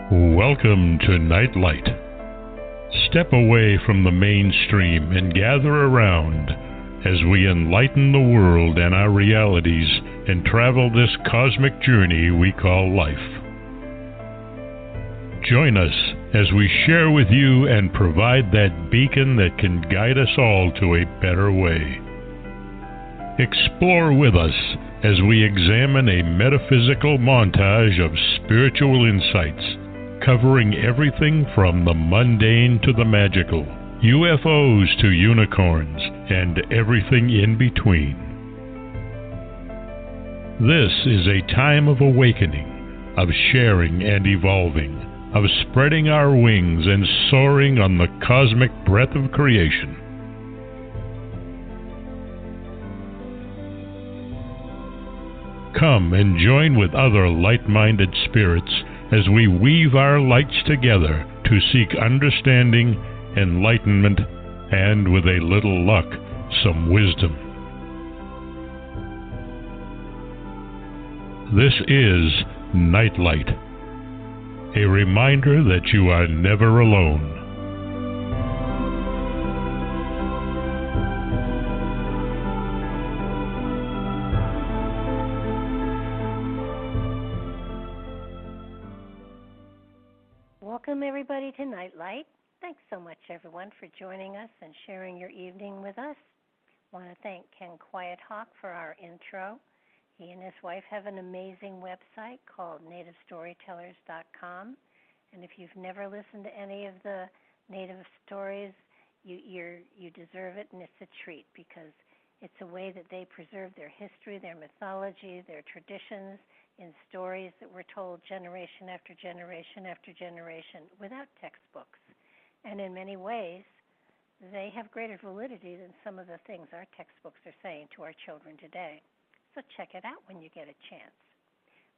Welcome to Nightlight. Step away from the mainstream and gather around as we enlighten the world and our realities and travel this cosmic journey we call life. Join us as we share with you and provide that beacon that can guide us all to a better way. Explore with us as we examine a metaphysical montage of spiritual insights, covering everything from the mundane to the magical, UFOs to unicorns, and everything in between. This is a time of awakening, of sharing and evolving, of spreading our wings and soaring on the cosmic breath of creation. Come and join with other light-minded spirits as we weave our lights together to seek understanding, enlightenment, and, with a little luck, some wisdom. This is Nightlight, a reminder that you are never alone. Welcome, everybody, to Nightlight. Thanks so much, everyone, for joining us and sharing your evening with us. I want to thank Ken Quiethawk for our intro. He and his wife have an amazing website called nativestorytellers.com. And if you've never listened to any of the native stories, you deserve it, and it's a treat because it's a way that they preserve their history, their mythology, their traditions, in stories that were told generation after generation after generation without textbooks. And in many ways, they have greater validity than some of the things our textbooks are saying to our children today. So check it out when you get a chance.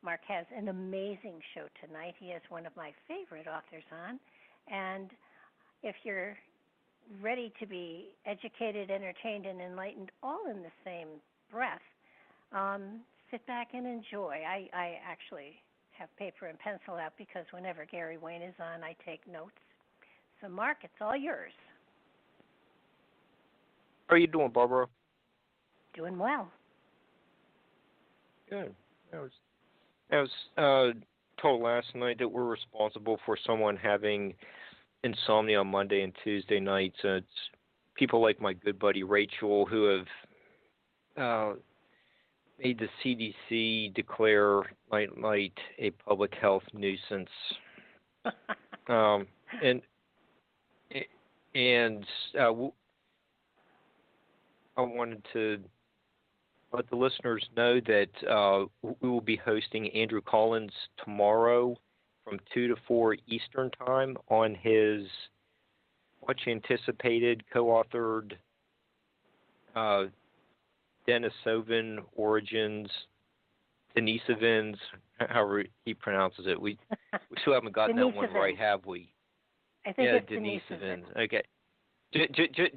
Mark has an amazing show tonight. He has one of my favorite authors on. And if you're ready to be educated, entertained, and enlightened all in the same breath, sit back and enjoy. I actually have paper and pencil out because whenever Gary Wayne is on, I take notes. So, Mark, it's all yours. How are you doing, Barbara? Doing well. Good. I was told last night that we're responsible for someone having insomnia on Monday and Tuesday nights. It's people like my good buddy Rachel who have made the CDC declare Nightlight a public health nuisance. And I wanted to let the listeners know that we will be hosting Andrew Collins tomorrow from 2 to 4 Eastern Time on his much anticipated co-authored Denisovans Origins, Denisovans, however he pronounces it. We still haven't gotten that one right, have we? I think it's Denisovans. Okay.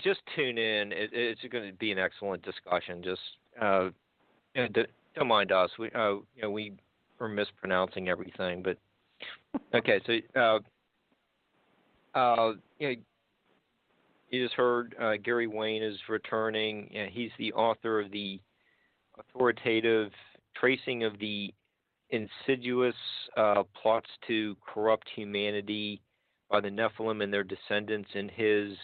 Just tune in. It's going to be an excellent discussion. Just don't mind us. We we're mispronouncing everything, but okay. So you just heard Gary Wayne is returning. He's the author of the authoritative tracing of the insidious plots to corrupt humanity by the Nephilim and their descendants in his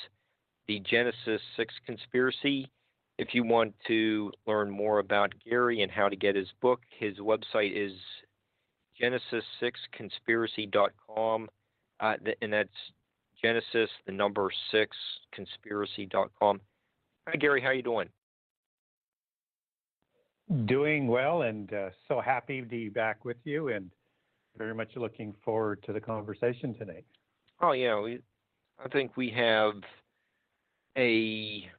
The Genesis 6 Conspiracy. If you want to learn more about Gary and how to get his book, his website is genesis6conspiracy.com, and that's Genesis, the number 6, conspiracy.com. Hi, Gary. How you doing? Doing well, and so happy to be back with you, and very much looking forward to the conversation today. Oh, yeah. I think we have a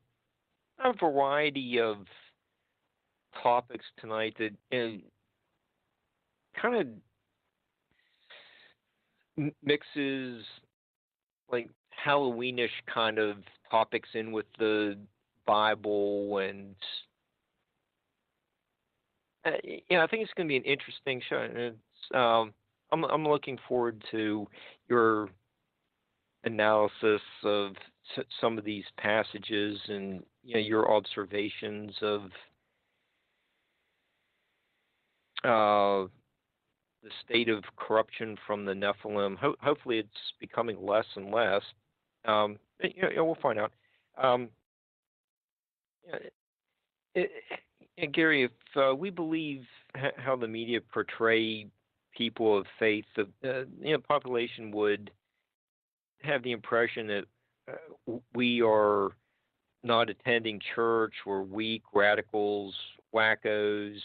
variety of topics tonight that kind of mixes like Halloweenish kind of topics in with the Bible, and I think it's going to be an interesting show. It's I'm looking forward to your analysis of some of these passages and your observations of the state of corruption from the Nephilim. Hopefully, it's becoming less and less. We'll find out. Gary, if we believe how the media portray people of faith, the population would have the impression that we are not attending church, we're weak, radicals, wackos,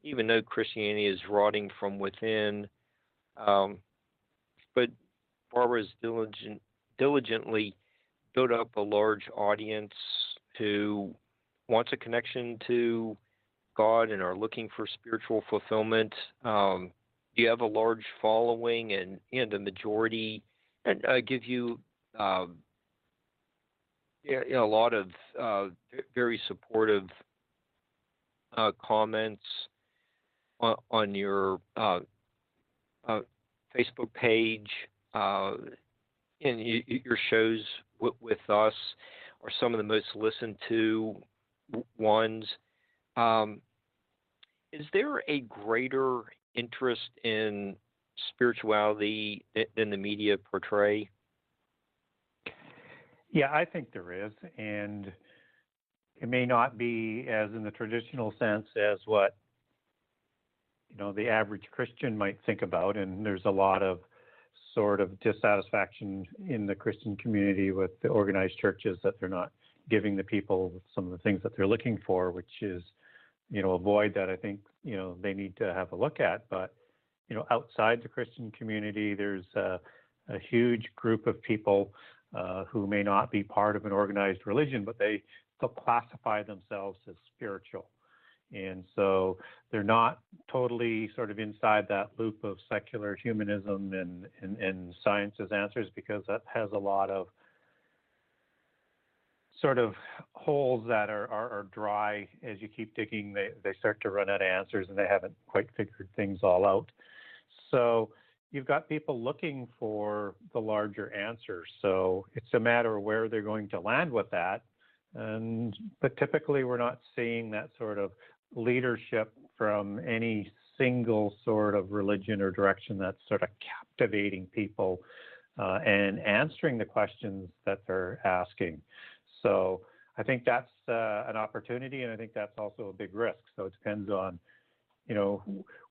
even though Christianity is rotting from within. But Barbara has diligently built up a large audience who wants a connection to God and are looking for spiritual fulfillment. You have a large following, and the majority give you a lot of very supportive comments on your Facebook page, and your shows with us are some of the most listened to ones. Is there a greater interest in spirituality than the media portray? Yeah, I think there is, and it may not be as in the traditional sense as what the average Christian might think about, and there's a lot of sort of dissatisfaction in the Christian community with the organized churches that they're not giving the people some of the things that they're looking for, which is a void that I think they need to have a look at. But outside the Christian community, there's a huge group of people who may not be part of an organized religion, but they still classify themselves as spiritual. And so they're not totally sort of inside that loop of secular humanism and science as answers, because that has a lot of sort of holes that are dry. As you keep digging, they start to run out of answers, and they haven't quite figured things all out. So you've got people looking for the larger answer. So it's a matter of where they're going to land with that. But typically we're not seeing that sort of leadership from any single sort of religion or direction that's sort of captivating people and answering the questions that they're asking. So I think that's an opportunity, and I think that's also a big risk. So it depends on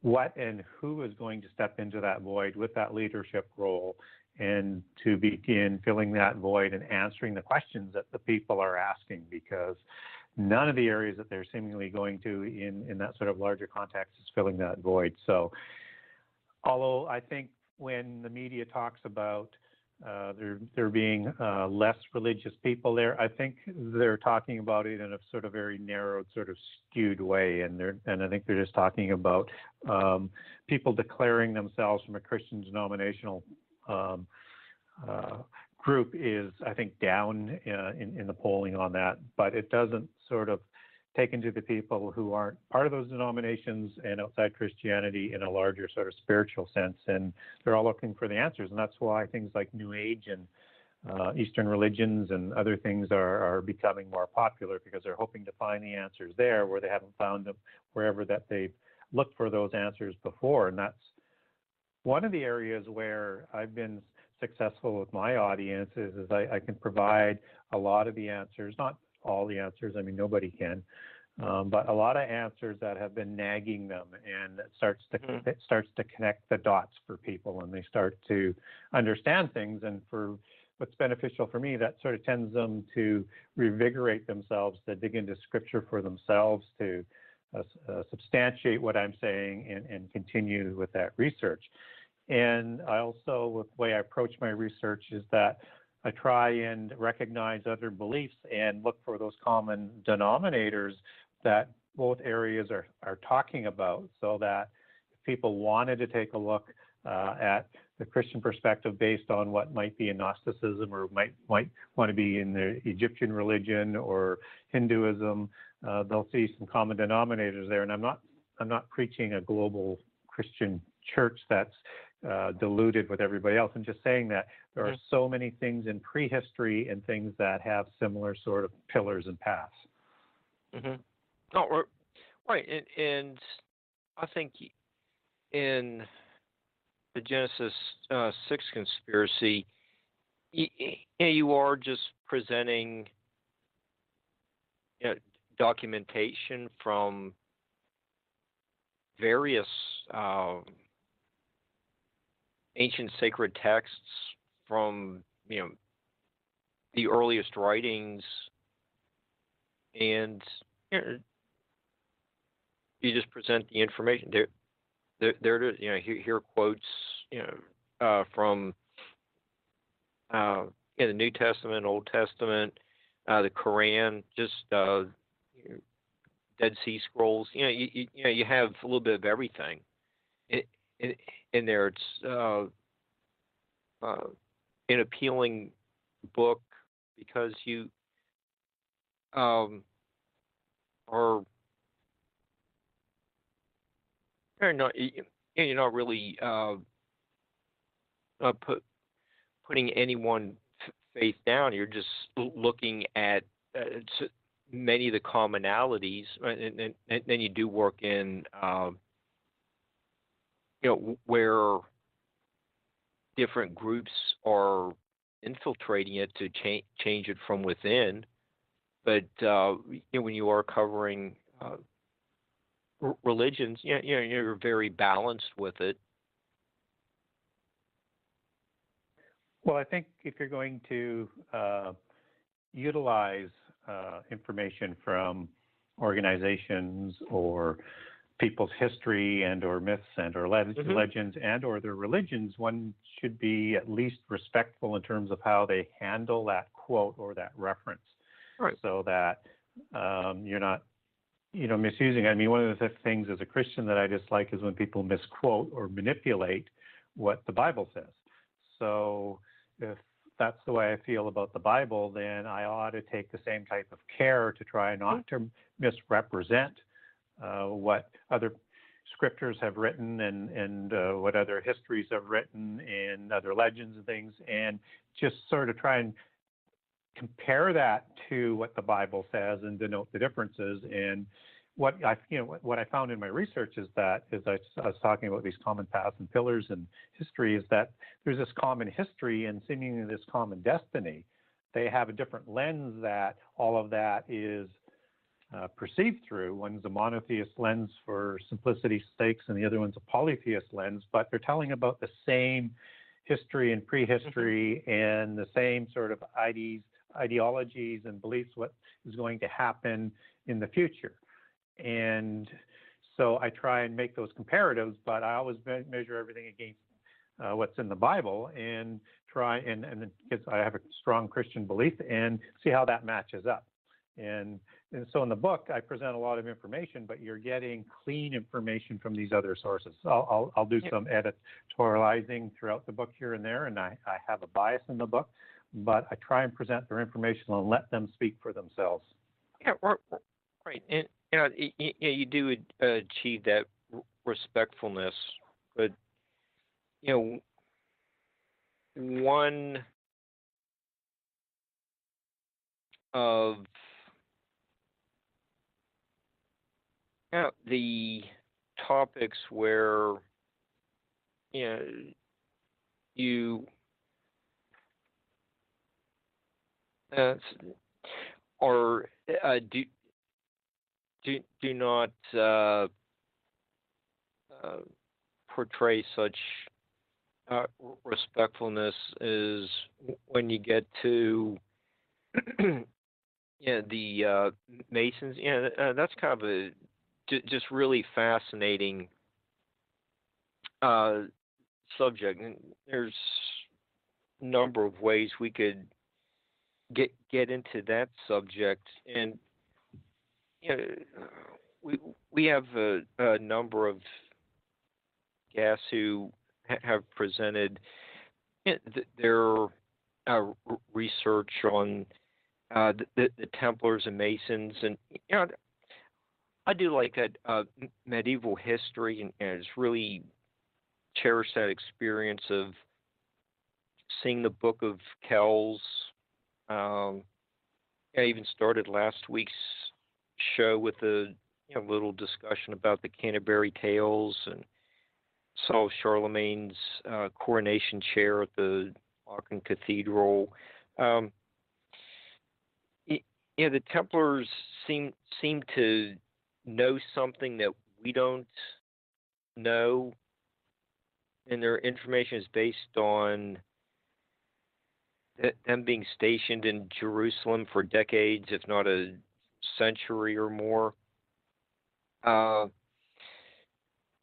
what and who is going to step into that void with that leadership role, and to begin filling that void and answering the questions that the people are asking, because none of the areas that they're seemingly going to in that sort of larger context is filling that void. So although I think when the media talks about there being less religious people there, I think they're talking about it in a sort of very narrowed, sort of skewed way, and I think they're just talking about people declaring themselves from a Christian denominational group is, I think, down in the polling on that, but it doesn't sort of take into the people who aren't part of those denominations and outside Christianity in a larger sort of spiritual sense, and they're all looking for the answers. And that's why things like New Age and Eastern religions and other things are becoming more popular, because they're hoping to find the answers there where they haven't found them wherever that they've looked for those answers before. And that's one of the areas where I've been successful with my audience is I can provide a lot of the answers, not all the answers, I mean, nobody can, but a lot of answers that have been nagging them, and it starts to connect the dots for people, and they start to understand things. And for what's beneficial for me, that sort of tends them to revigorate themselves, to dig into scripture for themselves, to substantiate what I'm saying and continue with that research. And I also, with the way I approach my research, is that I try and recognize other beliefs and look for those common denominators that both areas are talking about, so that if people wanted to take a look at the Christian perspective based on what might be in Gnosticism, or might want to be in the Egyptian religion or Hinduism, they'll see some common denominators there. And I'm not preaching a global Christian church that's diluted with everybody else, and just saying that there are so many things in prehistory and things that have similar sort of pillars and paths. Oh, right, and I think in the Genesis 6 conspiracy, you are just presenting documentation from various ancient sacred texts from the earliest writings, and you just present the information. There, here quotes from the New Testament, Old Testament, the Quran, just Dead Sea Scrolls. You have a little bit of everything in there. It's an appealing book because you are you're not really putting anyone faith down. You're just looking at many of the commonalities, and then you do work in where different groups are infiltrating it to change it from within. But when you are covering religions, you're very balanced with it. Well, I think if you're going to utilize information from organizations or people's history and or myths and or legends and or their religions, one should be at least respectful in terms of how they handle that quote or that reference, right, so that you're not misusing it. I mean, one of the things as a Christian that I dislike is when people misquote or manipulate what the Bible says. So if that's the way I feel about the Bible, then I ought to take the same type of care to try not to misrepresent what other scriptures have written and what other histories have written and other legends and things, and just sort of try and compare that to what the Bible says and denote the differences. And what I found in my research is that, as I was talking about these common paths and pillars and history, is that there's this common history and seemingly this common destiny. They have a different lens that all of that is perceived through. One's a monotheist lens for simplicity's sakes, and the other one's a polytheist lens, but they're telling about the same history and prehistory and the same sort of ideologies and beliefs, what is going to happen in the future. And so I try and make those comparatives, but I always measure everything against what's in the Bible and try and because I have a strong Christian belief, and see how that matches up. And so in the book, I present a lot of information, but you're getting clean information from these other sources. I'll do some editorializing throughout the book here and there, and I have a bias in the book, but I try and present their information and let them speak for themselves. Yeah, right. And you do achieve that respectfulness, but one of the topics where you or do not portray such respectfulness is when you get to the Masons. That's kind of a just really fascinating subject, and there's a number of ways we could get into that subject. And we have a number of guests who have presented their research on the Templars and Masons, and I do like that medieval history, and it's really cherished that experience of seeing the Book of Kells. I even started last week's show with a little discussion about the Canterbury Tales, and saw Charlemagne's coronation chair at the Aachen Cathedral. The Templars seem to know something that we don't know, and their information is based on them being stationed in Jerusalem for decades, if not a century or more.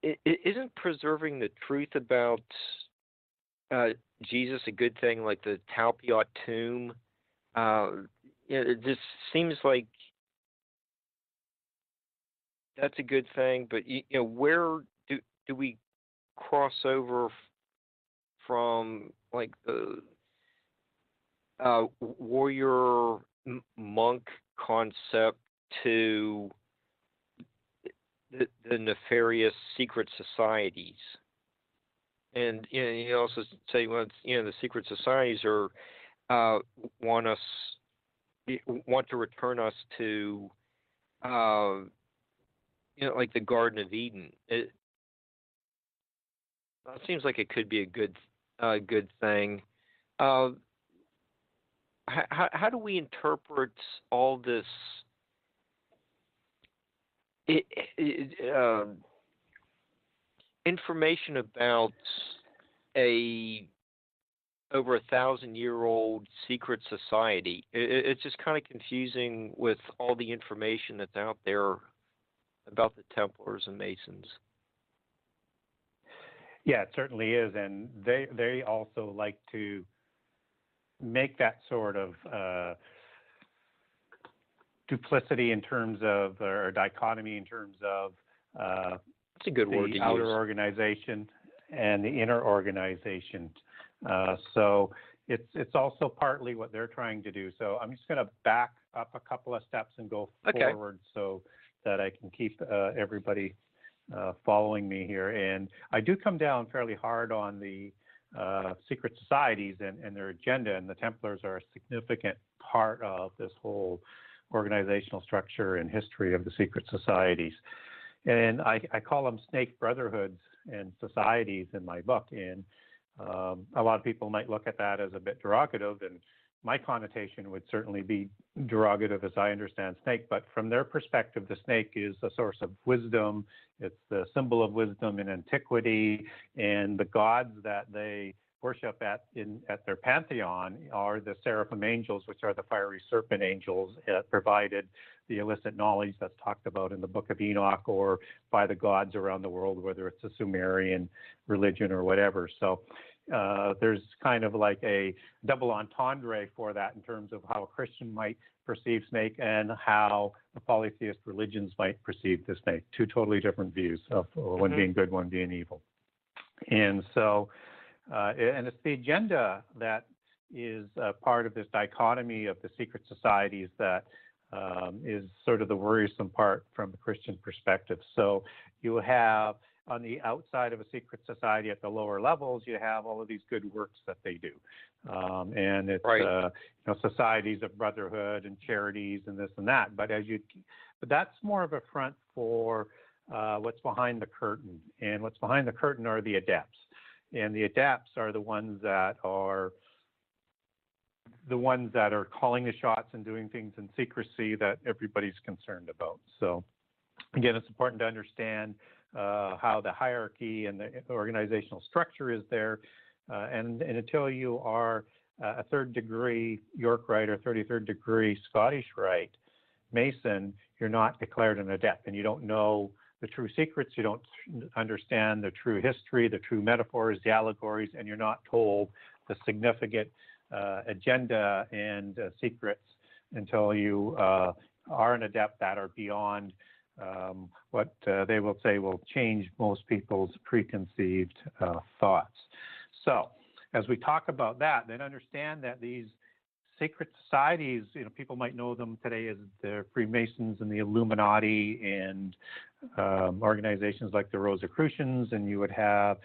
Isn't preserving the truth about Jesus a good thing, like the Talpiot tomb? It just seems like that's a good thing, but where do we cross over from like the warrior monk concept to the nefarious secret societies? And you also say, well, the secret societies are want to return us to like the Garden of Eden. It seems like it could be a good thing. How do we interpret all this information about a over 1,000-year-old secret society? It's just kind of confusing with all the information that's out there about the Templars and Masons. Yeah, it certainly is, and they also like to make that sort of duplicity in terms of, or dichotomy in terms of that's a good word to the outer use. Organization and the inner organization. So it's also partly what they're trying to do. So I'm just going to back up a couple of steps and go forward so that I can keep everybody following me here. And I do come down fairly hard on the secret societies and their agenda, and the Templars are a significant part of this whole organizational structure and history of the secret societies. And I call them snake brotherhoods and societies in my book. And a lot of people might look at that as a bit derogative, and my connotation would certainly be derogative as I understand snake, but from their perspective, the snake is a source of wisdom. It's the symbol of wisdom in antiquity, and the gods that they worship at their pantheon are the seraphim angels, which are the fiery serpent angels that provided the illicit knowledge that's talked about in the Book of Enoch, or by the gods around the world, whether it's a Sumerian religion or whatever. So there's kind of like a double entendre for that in terms of how a Christian might perceive snake and how the polytheist religions might perceive the snake. Two totally different views of one being good, one being evil. And so, and it's the agenda that is part of this dichotomy of the secret societies that is sort of the worrisome part from the Christian perspective. So you have, on the outside of a secret society at the lower levels, you have all of these good works that they do. And it's societies of brotherhood and charities and this and that. But that's more of a front for what's behind the curtain. And what's behind the curtain are the adepts. And the adepts are the ones that are calling the shots and doing things in secrecy that everybody's concerned about. So again, it's important to understand how the hierarchy and the organizational structure is there. And until you are a third degree York Rite or 33rd degree Scottish Rite Mason, you're not declared an adept, and you don't know the true secrets, you don't understand the true history, the true metaphors, the allegories, and you're not told the significant agenda and secrets until you are an adept that are beyond what they will say will change most people's preconceived thoughts. So as we talk about that, then understand that these secret societies, people might know them today as the Freemasons and the Illuminati and organizations like the Rosicrucians, and you would have,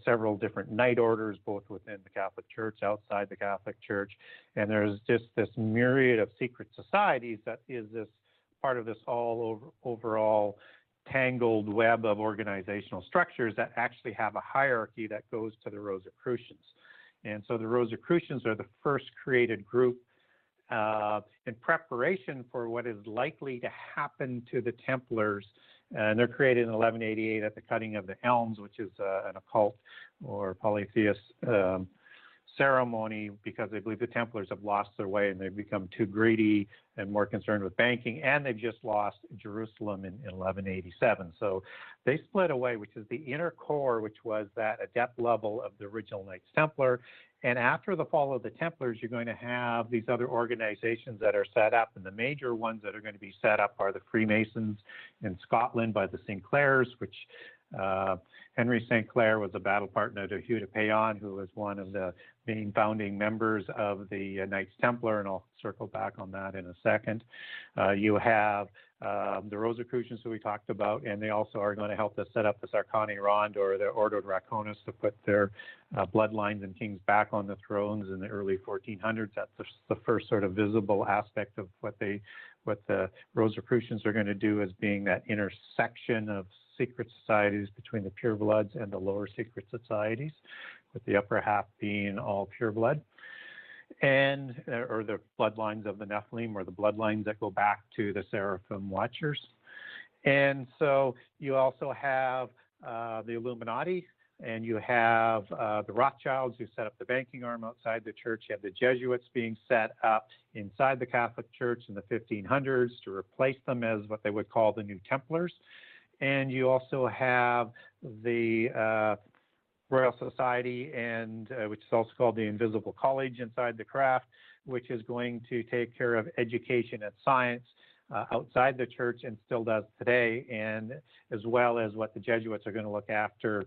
several different night orders, both within the Catholic Church, outside the Catholic Church, and there's just this myriad of secret societies that is this part of this overall tangled web of organizational structures that actually have a hierarchy that goes to the Rosicrucians. And so the Rosicrucians are the first created group in preparation for what is likely to happen to the Templars. And they're created in 1188 at the cutting of the elms, which is an occult or polytheist ceremony, because they believe the Templars have lost their way and they've become too greedy and more concerned with banking, and they've just lost Jerusalem in 1187. So they split away, which is the inner core, which was that adept level of the original Knights Templar. And after the fall of the Templars, you're going to have these other organizations that are set up, and the major ones that are going to be set up are the Freemasons in Scotland by the Sinclairs, which Henry St. Clair was a battle partner to Hugh de Payon, who was one of the main founding members of the Knights Templar, and I'll circle back on that in a second. You have the Rosicrucians who we talked about, and they also are going to help us set up the Sarkani Rond, or the Ordo Draconis, to put their bloodlines and kings back on the thrones in the early 1400s. That's the first sort of visible aspect of what the Rosicrucians are going to do, as being that intersection of secret societies between the purebloods and the lower secret societies, with the upper half being all pureblood, and or the bloodlines of the Nephilim, or the bloodlines that go back to the Seraphim Watchers. And so you also have the Illuminati, and you have the Rothschilds, who set up the banking arm outside the church. You have the Jesuits being set up inside the Catholic Church in the 1500s to replace them as what they would call the New Templars. And you also have the Royal Society, and which is also called the Invisible College inside the craft, which is going to take care of education and science outside the church, and still does today, and as well as what the Jesuits are going to look after,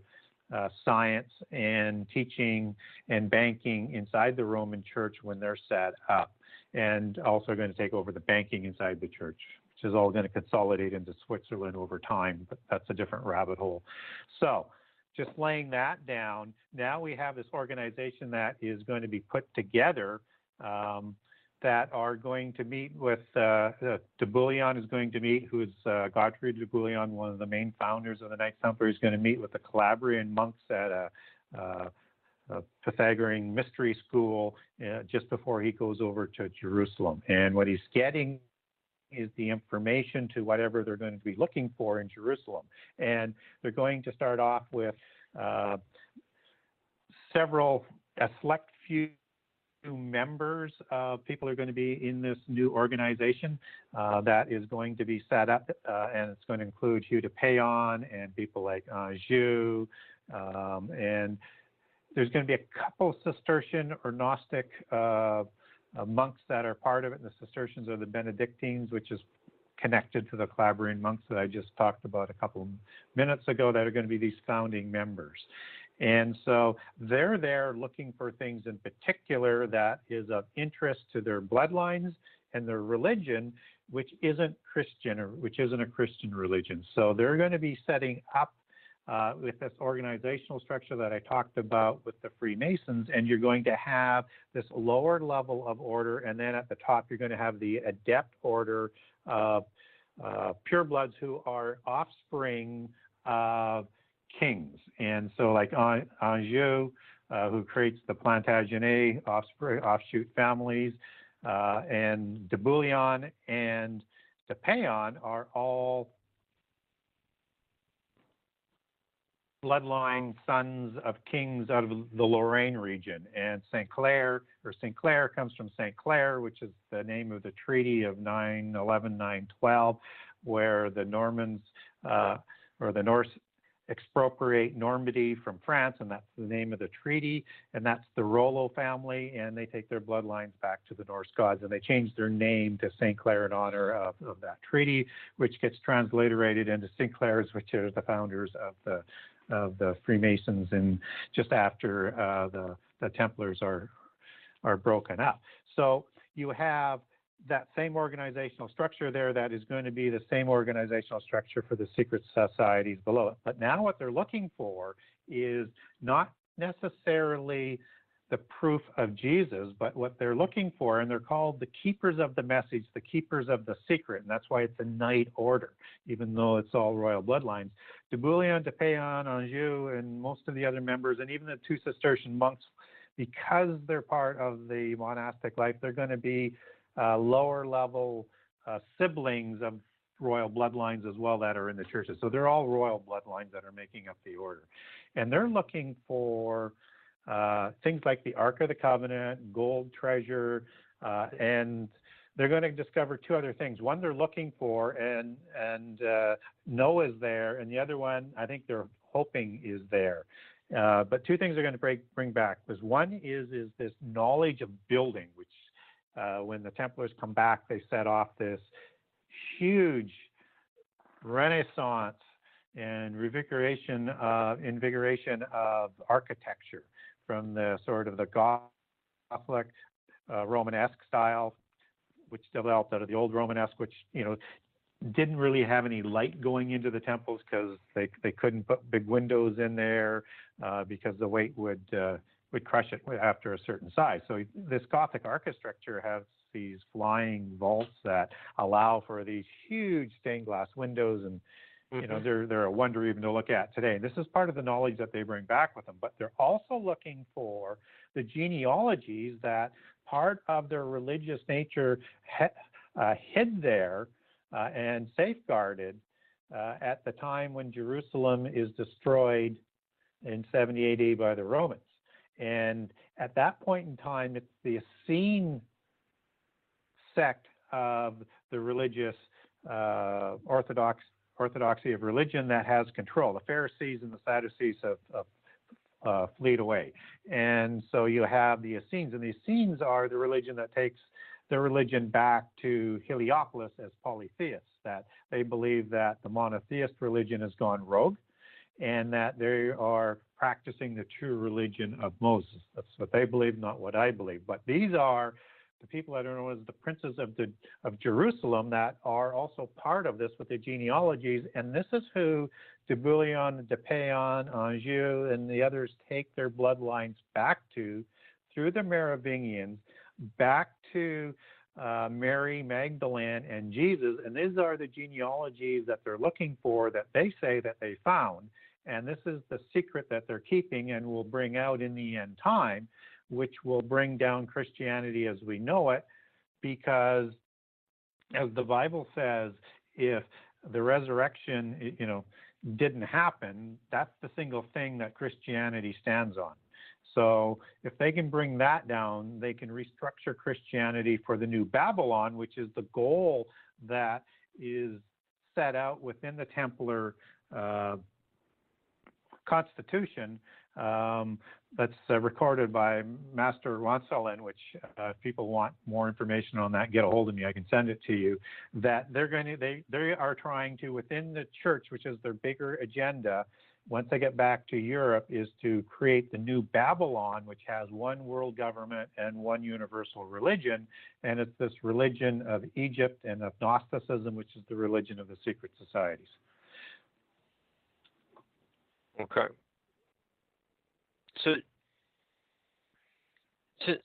science and teaching and banking inside the Roman Church when they're set up, and also going to take over the banking inside the church, which is all going to consolidate into Switzerland over time, but that's a different rabbit hole. So just laying that down, now we have this organization that is going to be put together, that are going to meet with, de Bullion is going to meet, who is Godfrey de Bullion, one of the main founders of the Knights Templar, is going to meet with the Calabrian monks at a Pythagorean mystery school just before he goes over to Jerusalem. And what he's getting is the information to whatever they're going to be looking for in Jerusalem. And they're going to start off with a select few members of people are going to be in this new organization that is going to be set up, and it's going to include Hugh de Payon and people like Anjou, and there's going to be a couple Cistercian or Gnostic monks that are part of it, and the Cistercians are the Benedictines, which is connected to the Calabrian monks that I just talked about a couple minutes ago, that are going to be these founding members. And so they're there looking for things in particular that is of interest to their bloodlines and their religion, which isn't Christian, or which isn't a Christian religion. So they're going to be setting up with this organizational structure that I talked about with the Freemasons, and you're going to have this lower level of order, and then at the top you're going to have the adept order of purebloods who are offspring of kings. And so like Anjou, who creates the Plantagenet offshoot families, and de Bullion and de Payon are all bloodline sons of kings out of the Lorraine region. And St. Clair comes from St. Clair, which is the name of the treaty of 911-912, where the Normans or the Norse expropriate Normandy from France, and that's the name of the treaty. And that's the Rollo family, and they take their bloodlines back to the Norse gods, and they change their name to St. Clair in honor of that treaty, which gets transliterated into Sinclairs, which are the founders of the Freemasons, and just after the Templars are are broken up. So you have that same organizational structure there that is going to be the same organizational structure for the secret societies below it. But now what they're looking for is not necessarily the proof of Jesus, but what they're looking for, and they're called the keepers of the message, the keepers of the secret, and that's why it's a knight order, even though it's all royal bloodlines. De Bouillon, de Payan, Anjou, and most of the other members, and even the two Cistercian monks, because they're part of the monastic life, they're going to be lower level siblings of royal bloodlines as well that are in the churches. So they're all royal bloodlines that are making up the order. And they're looking for things like the Ark of the Covenant, gold treasure, and they're going to discover two other things. One they're looking for, and Noah's there, and the other one I think they're hoping is there. But two things they're going to bring back. One is this knowledge of building, which when the Templars come back, they set off this huge renaissance and invigoration of architecture from the sort of the Gothic Romanesque style, which developed out of the old Romanesque, which didn't really have any light going into the temples because they couldn't put big windows in there because the weight would crush it after a certain size. So this Gothic architecture has these flying vaults that allow for these huge stained glass windows, and they're a wonder even to look at today. And this is part of the knowledge that they bring back with them. But they're also looking for the genealogies that part of their religious nature hid there and safeguarded at the time when Jerusalem is destroyed in 70 AD by the Romans. And at that point in time, it's the Essene sect of the religious orthodoxy of religion that has control. The Pharisees and the Sadducees have fleed away. And so you have the Essenes, and the Essenes are the religion that takes their religion back to Heliopolis as polytheists, that they believe that the monotheist religion has gone rogue and that they are practicing the true religion of Moses. That's what they believe, not what I believe. But these are the people that are known as the princes of Jerusalem that are also part of this with the genealogies. And this is who de Bouillon, de Payan, Anjou, and the others take their bloodlines back to through the Merovingians, back to Mary Magdalene and Jesus. And these are the genealogies that they're looking for, that they say that they found. And this is the secret that they're keeping and will bring out in the end time, which will bring down Christianity as we know it, because as the Bible says, if the resurrection, didn't happen, that's the single thing that Christianity stands on. So if they can bring that down, they can restructure Christianity for the new Babylon, which is the goal that is set out within the Templar Constitution that's recorded by Master Roncelin, which if people want more information on that, get a hold of me. I can send it to you. That they are trying to, within the church, which is their bigger agenda, once they get back to Europe, is to create the new Babylon, which has one world government and one universal religion. And it's this religion of Egypt and of Gnosticism, which is the religion of the secret societies. Okay. So,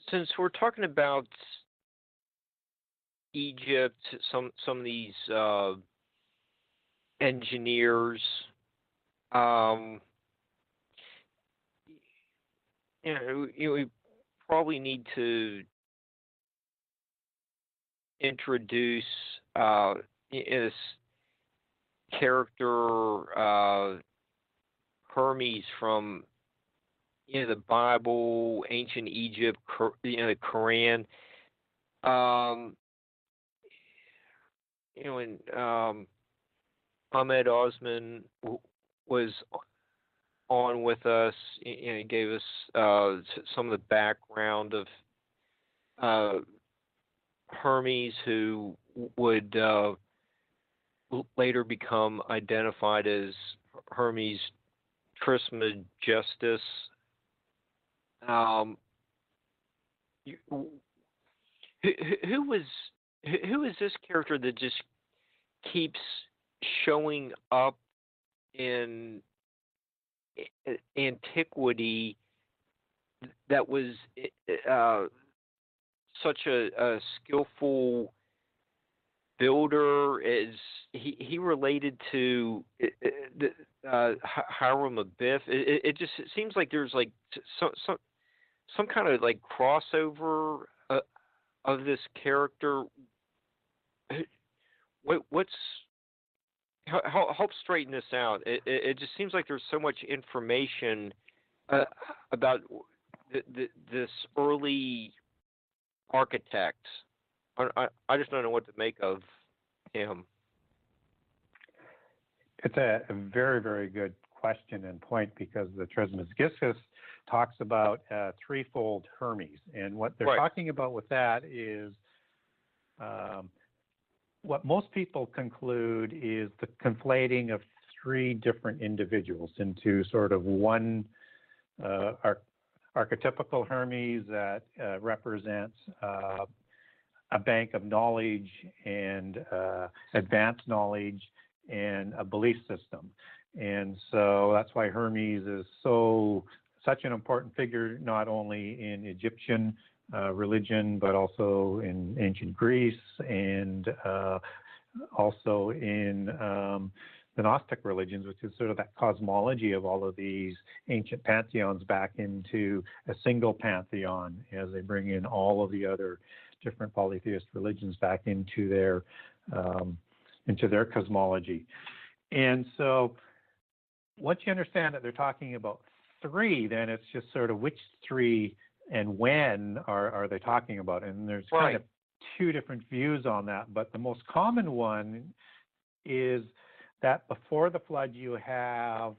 since we're talking about Egypt, some of these engineers, we probably need to introduce this character Hermes from the Bible, ancient Egypt, the Quran. When Ahmed Osman was on with us, he gave us some of the background of Hermes, who would later become identified as Hermes Trismegistus. who is this character that just keeps showing up in antiquity that was such a skillful builder? Is he related to Hiram Abiff? It just seems like there's like some kind of like crossover of this character. What's help straighten this out? It just seems like there's so much information about this early architect. I just don't know what to make of him. It's a very, very good question and point, because the Trismegistus talks about threefold Hermes. And what they're talking about with that is what most people conclude is the conflating of three different individuals into sort of one archetypical Hermes that represents a bank of knowledge and advanced knowledge and a belief system. And so that's why Hermes is such an important figure, not only in Egyptian religion, but also in ancient Greece and also in the Gnostic religions, which is sort of that cosmology of all of these ancient pantheons back into a single pantheon, as they bring in all of the other different polytheist religions back into their cosmology. And so once you understand that they're talking about three, then it's just sort of which three and when are they talking about? And there's kind of two different views on that, but the most common one is that before the flood you have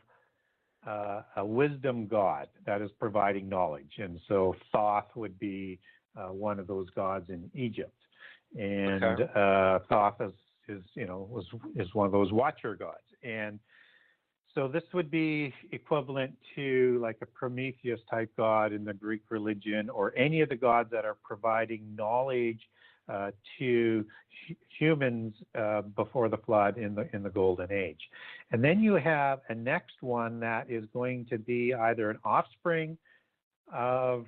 a wisdom god that is providing knowledge. And so Thoth would be one of those gods in Egypt. And Thoth is one of those watcher gods. And so this would be equivalent to like a Prometheus type god in the Greek religion, or any of the gods that are providing knowledge to humans before the flood in the Golden Age. And then you have a next one that is going to be either an offspring of,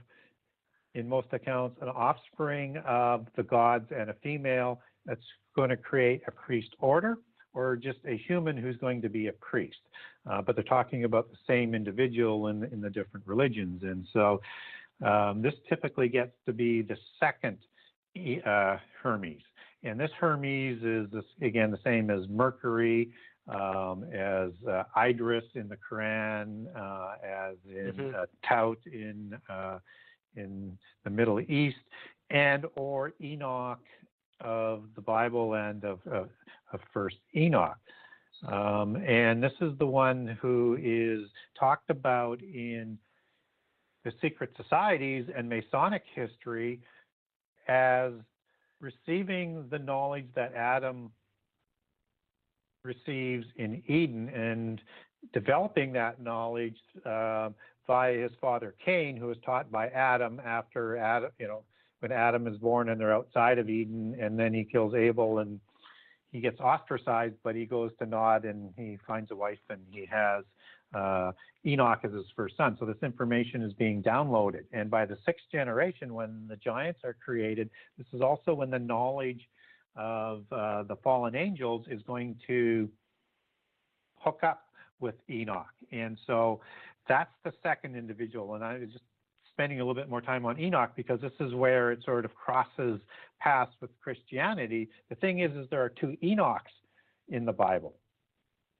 in most accounts, an offspring of the gods and a female that's going to create a priest order, or just a human who's going to be a priest. But they're talking about the same individual in the different religions. And so this typically gets to be the second Hermes. And this Hermes is, again, the same as Mercury, as Idris in the Quran, as in Tout in the Middle East, and or Enoch of the Bible and of First Enoch. And this is the one who is talked about in the secret societies and Masonic history as receiving the knowledge that Adam receives in Eden and developing that knowledge via his father Cain, who was taught by Adam after Adam, when Adam is born and they're outside of Eden, and then he kills Abel and he gets ostracized, but he goes to Nod and he finds a wife and he has Enoch as his first son. So this information is being downloaded. And by the sixth generation, when the giants are created, this is also when the knowledge of the fallen angels is going to hook up with Enoch. And so that's the second individual. And I was just spending a little bit more time on Enoch because this is where it sort of crosses paths with Christianity. The thing is there are two Enochs in the Bible.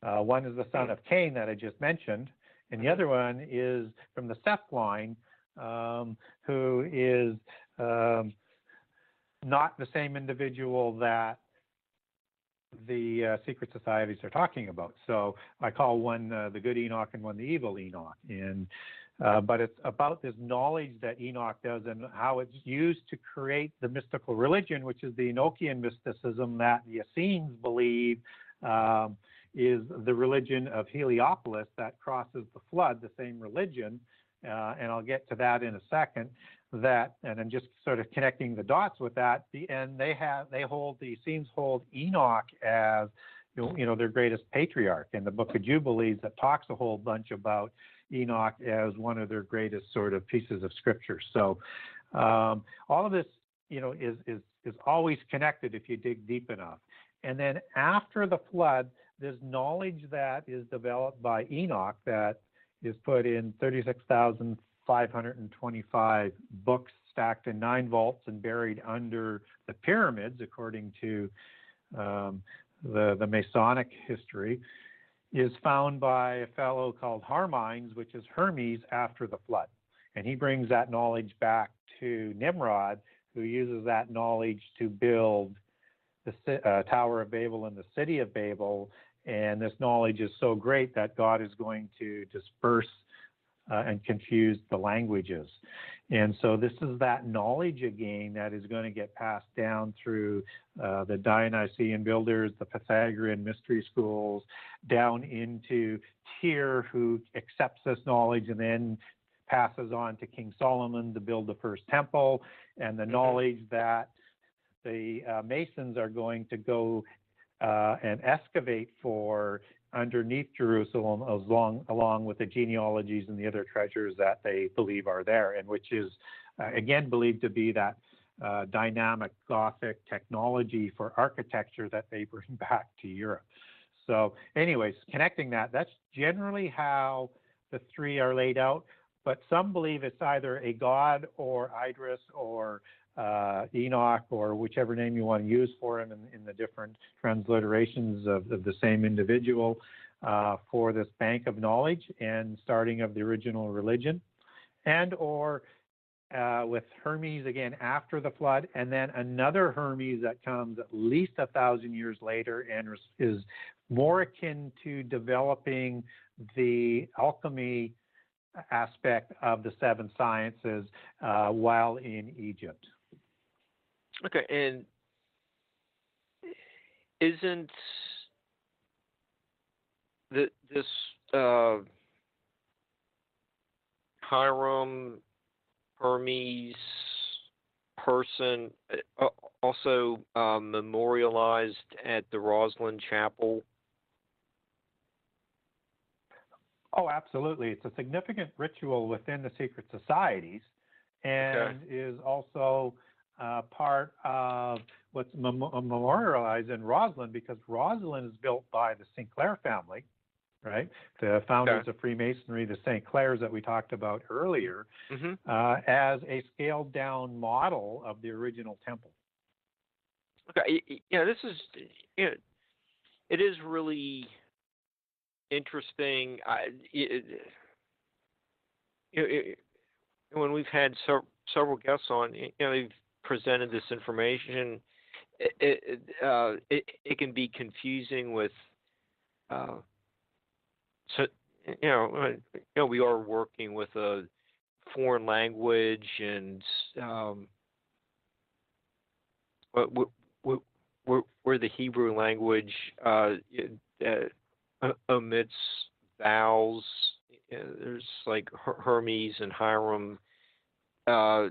One is the son of Cain that I just mentioned, and the other one is from the Seth line, who is not the same individual that the secret societies are talking about. So I call one the good Enoch and one the evil Enoch. And but it's about this knowledge that Enoch does and how it's used to create the mystical religion, which is the Enochian mysticism that the Essenes believe is the religion of Heliopolis that crosses the flood, the same religion. and I'll get to that in a second. And I'm just sort of connecting the dots with that. The Essenes hold Enoch as their greatest patriarch, and the Book of Jubilees that talks a whole bunch about Enoch as one of their greatest sort of pieces of scripture. So all of this, is always connected if you dig deep enough. And then after the flood, there's knowledge that is developed by Enoch that is put in 36,525 books stacked in 9 vaults and buried under the pyramids, according to the Masonic history, is found by a fellow called Hermes, which is Hermes after the flood. And he brings that knowledge back to Nimrod, who uses that knowledge to build the Tower of Babel and the City of Babel. And this knowledge is so great that God is going to disperse and confuse the languages. And so this is that knowledge again that is going to get passed down through the Dionysian builders, the Pythagorean mystery schools, down into Tyr, who accepts this knowledge and then passes on to King Solomon to build the first temple, and the knowledge that the Masons are going to go and excavate for underneath Jerusalem, along with the genealogies and the other treasures that they believe are there, and which is, again, believed to be that dynamic Gothic technology for architecture that they bring back to Europe. So anyways, connecting that's generally how the three are laid out, but some believe it's either a god or Idris or Enoch, or whichever name you want to use for him in the different transliterations of the same individual, for this bank of knowledge and starting of the original religion, and or with Hermes again after the flood, and then another Hermes that comes at least 1,000 years later and is more akin to developing the alchemy aspect of the 7 sciences while in Egypt. Okay, and isn't this Hiram, Hermes person also memorialized at the Roslin Chapel? Oh, absolutely. It's a significant ritual within the secret societies, and is also part of what's memorialized in Roslin, because Roslin is built by the St. Clair family, right? The founders of Freemasonry, the St. Clairs that we talked about earlier, as a scaled down model of the original temple. Okay, this is, it is really interesting. When we've had several guests on, they've presented this information. It can be confusing with, we are working with a foreign language, and where the Hebrew language omits vowels. There's like Hermes and Hiram, are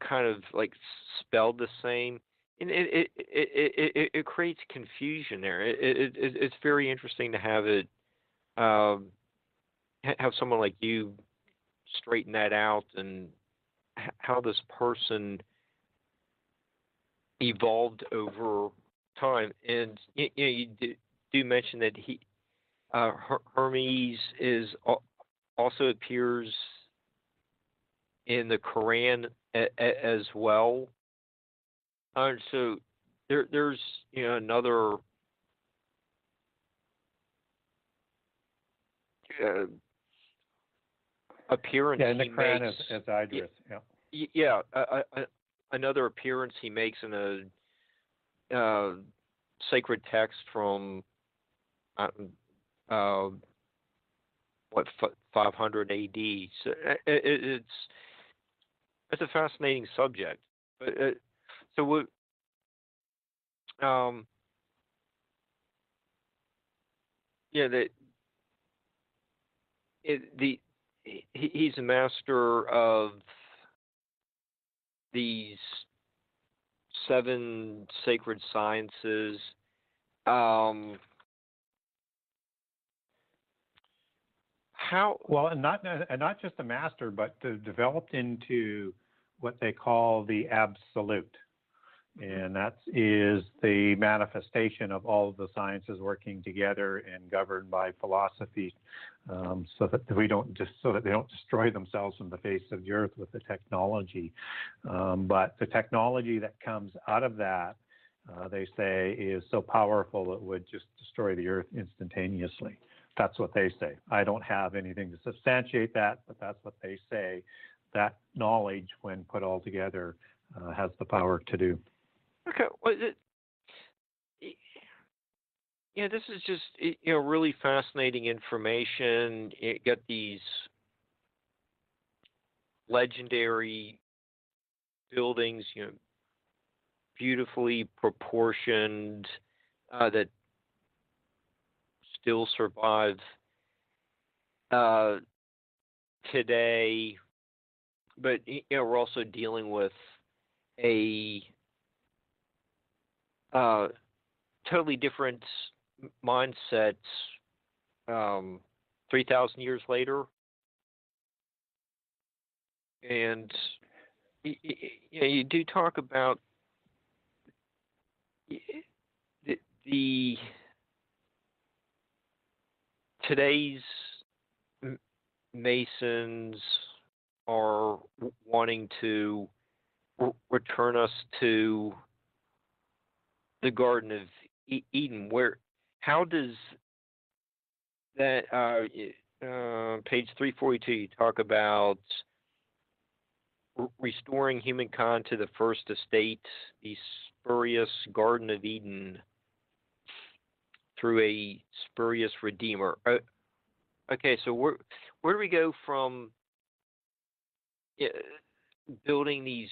kind of like spelled the same, and it creates confusion there. It's very interesting to have it, have someone like you straighten that out, and how this person evolved over time. And you do mention that Hermes also appears in the Quran as well. So there's another appearance in the he Quran makes as Idris. Another appearance he makes in a sacred text from 500 AD. So it's a fascinating subject. But he's a master of these 7 sacred sciences. How? Well, and not just a master, but developed into what they call the absolute. And that is the manifestation of all of the sciences working together and governed by philosophy, so that they don't destroy themselves from the face of the earth with the technology. But the technology that comes out of that, they say, is so powerful it would just destroy the earth instantaneously. That's what they say. I don't have anything to substantiate that, but that's what they say. That knowledge, when put all together, has the power to do. Okay, well, this is just really fascinating information. You got these legendary buildings, beautifully proportioned, that still survive today. But we're also dealing with a totally different mindset 3,000 years later. And you do talk about the today's Masons are wanting to return us to the Garden of Eden. How does that, page 342, you talk about restoring humankind to the first estate, the spurious Garden of Eden, through a spurious Redeemer. Okay, so where do we go from building these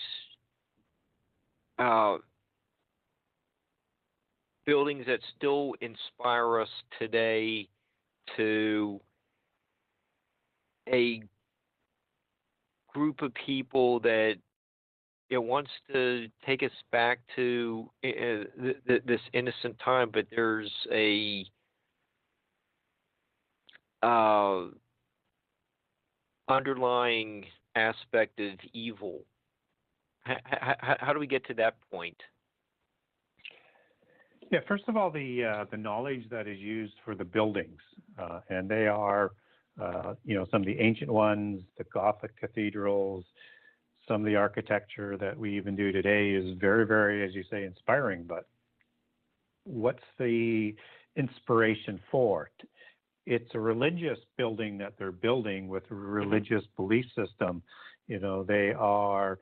buildings that still inspire us today to a group of people that wants to take us back to this innocent time, but there's a underlying aspect of evil? How do we get to that point? Yeah, first of all, the knowledge that is used for the buildings, and they are, some of the ancient ones, the Gothic cathedrals, some of the architecture that we even do today is very, very, as you say, inspiring. But what's the inspiration for? It's a religious building that they're building with a religious belief system. They are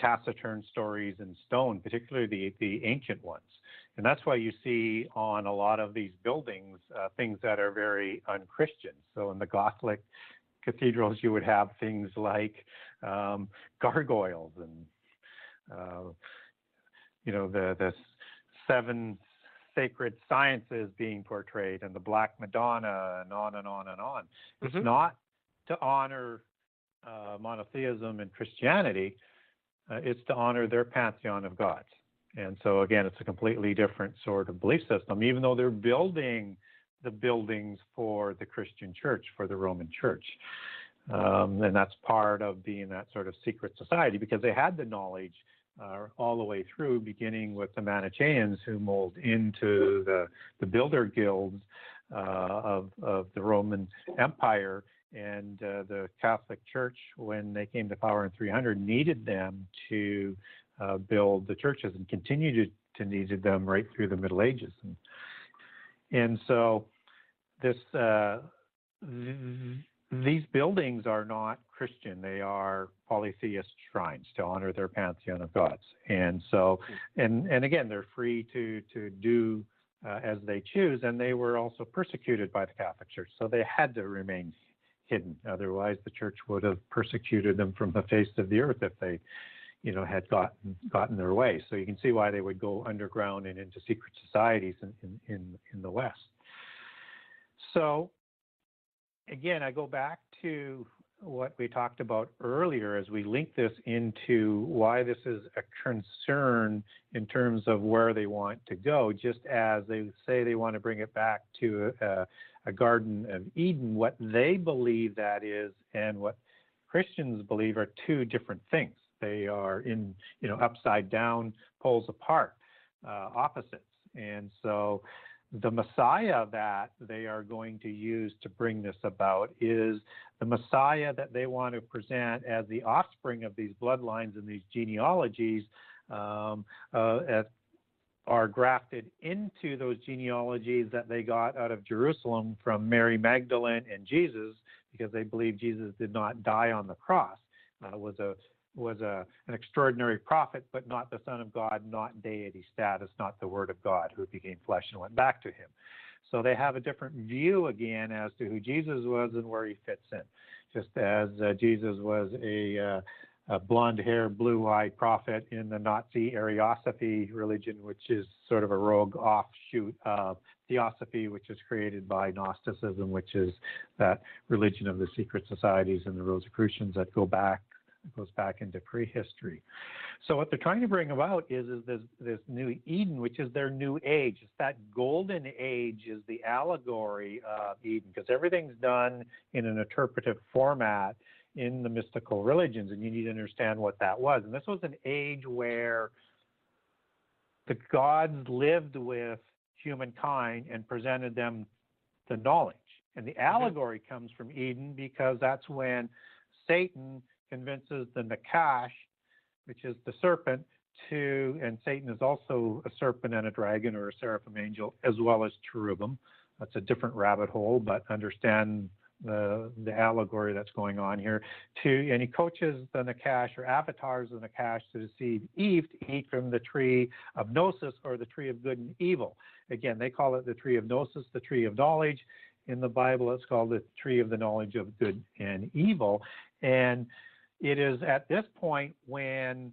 taciturn stories in stone, particularly the ancient ones. And that's why you see on a lot of these buildings things that are very unchristian. So in the Gothic cathedrals, you would have things like gargoyles and, the 7 sacred sciences being portrayed, and the Black Madonna, and on and on and on. Mm-hmm. It's not to honor monotheism and Christianity. It's to honor their pantheon of gods. And so, again, it's a completely different sort of belief system, even though they're building the buildings for the Christian church, for the Roman church. And that's part of being that sort of secret society, because they had the knowledge all the way through, beginning with the Manichaeans, who mold into the builder guilds of the Roman Empire. And the Catholic Church, when they came to power in 300, needed them to build the churches, and continue to needed them right through the Middle Ages. And so these buildings are not Christian. They are polytheist shrines to honor their pantheon of gods. And so, and again, they're free to do as they choose. And they were also persecuted by the Catholic Church, so they had to remain hidden. Otherwise, the church would have persecuted them from the face of the earth if they, had gotten their way. So you can see why they would go underground and into secret societies in the West. So again, I go back to what we talked about earlier as we link this into why this is a concern in terms of where they want to go. Just as they say they want to bring it back to a Garden of Eden, what they believe that is and what Christians believe are two different things. They are upside down, poles apart, opposites. And so the Messiah that they are going to use to bring this about is the Messiah that they want to present as the offspring of these bloodlines and these genealogies are grafted into those genealogies that they got out of Jerusalem from Mary Magdalene and Jesus, because they believe Jesus did not die on the cross. Was an extraordinary prophet, but not the Son of God, not deity status, not the Word of God who became flesh and went back to him. So they have a different view again as to who Jesus was and where he fits in. Just as Jesus was a blonde-haired, blue-eyed prophet in the Nazi Ariosophy religion, which is sort of a rogue offshoot of Theosophy, which is created by Gnosticism, which is that religion of the secret societies and the Rosicrucians that goes back into prehistory. So what they're trying to bring about is this new Eden, which is their new age. It's that golden age is the allegory of Eden, because everything's done in an interpretive format in the mystical religions, and you need to understand what that was. And this was an age where the gods lived with humankind and presented them the knowledge. And the allegory comes from Eden because that's when Satan convinces the Nakash, which is the serpent, and Satan is also a serpent and a dragon or a seraphim angel, as well as cherubim. That's a different rabbit hole, but understand the allegory that's going on here. And he coaches the Nakash, or avatars the Nakash, to deceive Eve to eat from the tree of Gnosis, or the tree of good and evil. Again, they call it the tree of Gnosis, the tree of knowledge. In the Bible, it's called the tree of the knowledge of good and evil. And it is at this point when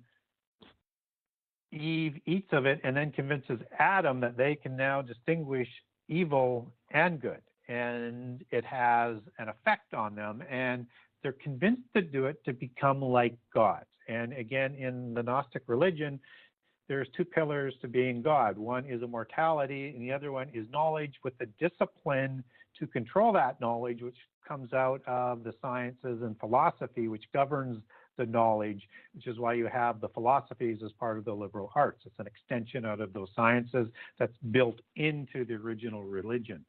Eve eats of it and then convinces Adam that they can now distinguish evil and good. And it has an effect on them, and they're convinced to do it to become like gods. And again, in the Gnostic religion, there's two pillars to being God. One is immortality, and the other one is knowledge, with the discipline to control that knowledge, which comes out of the sciences and philosophy, which governs the knowledge, which is why you have the philosophies as part of the liberal arts. It's an extension out of those sciences that's built into the original religion.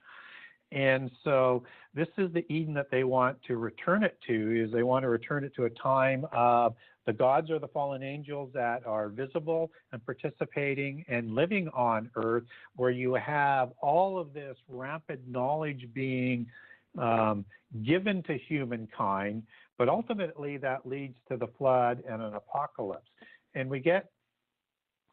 And so this is the Eden that they want to return it to, is they want to return it to a time of the gods or the fallen angels that are visible and participating and living on earth, where you have all of this rampant knowledge being given to humankind, but ultimately that leads to the flood and an apocalypse. And we get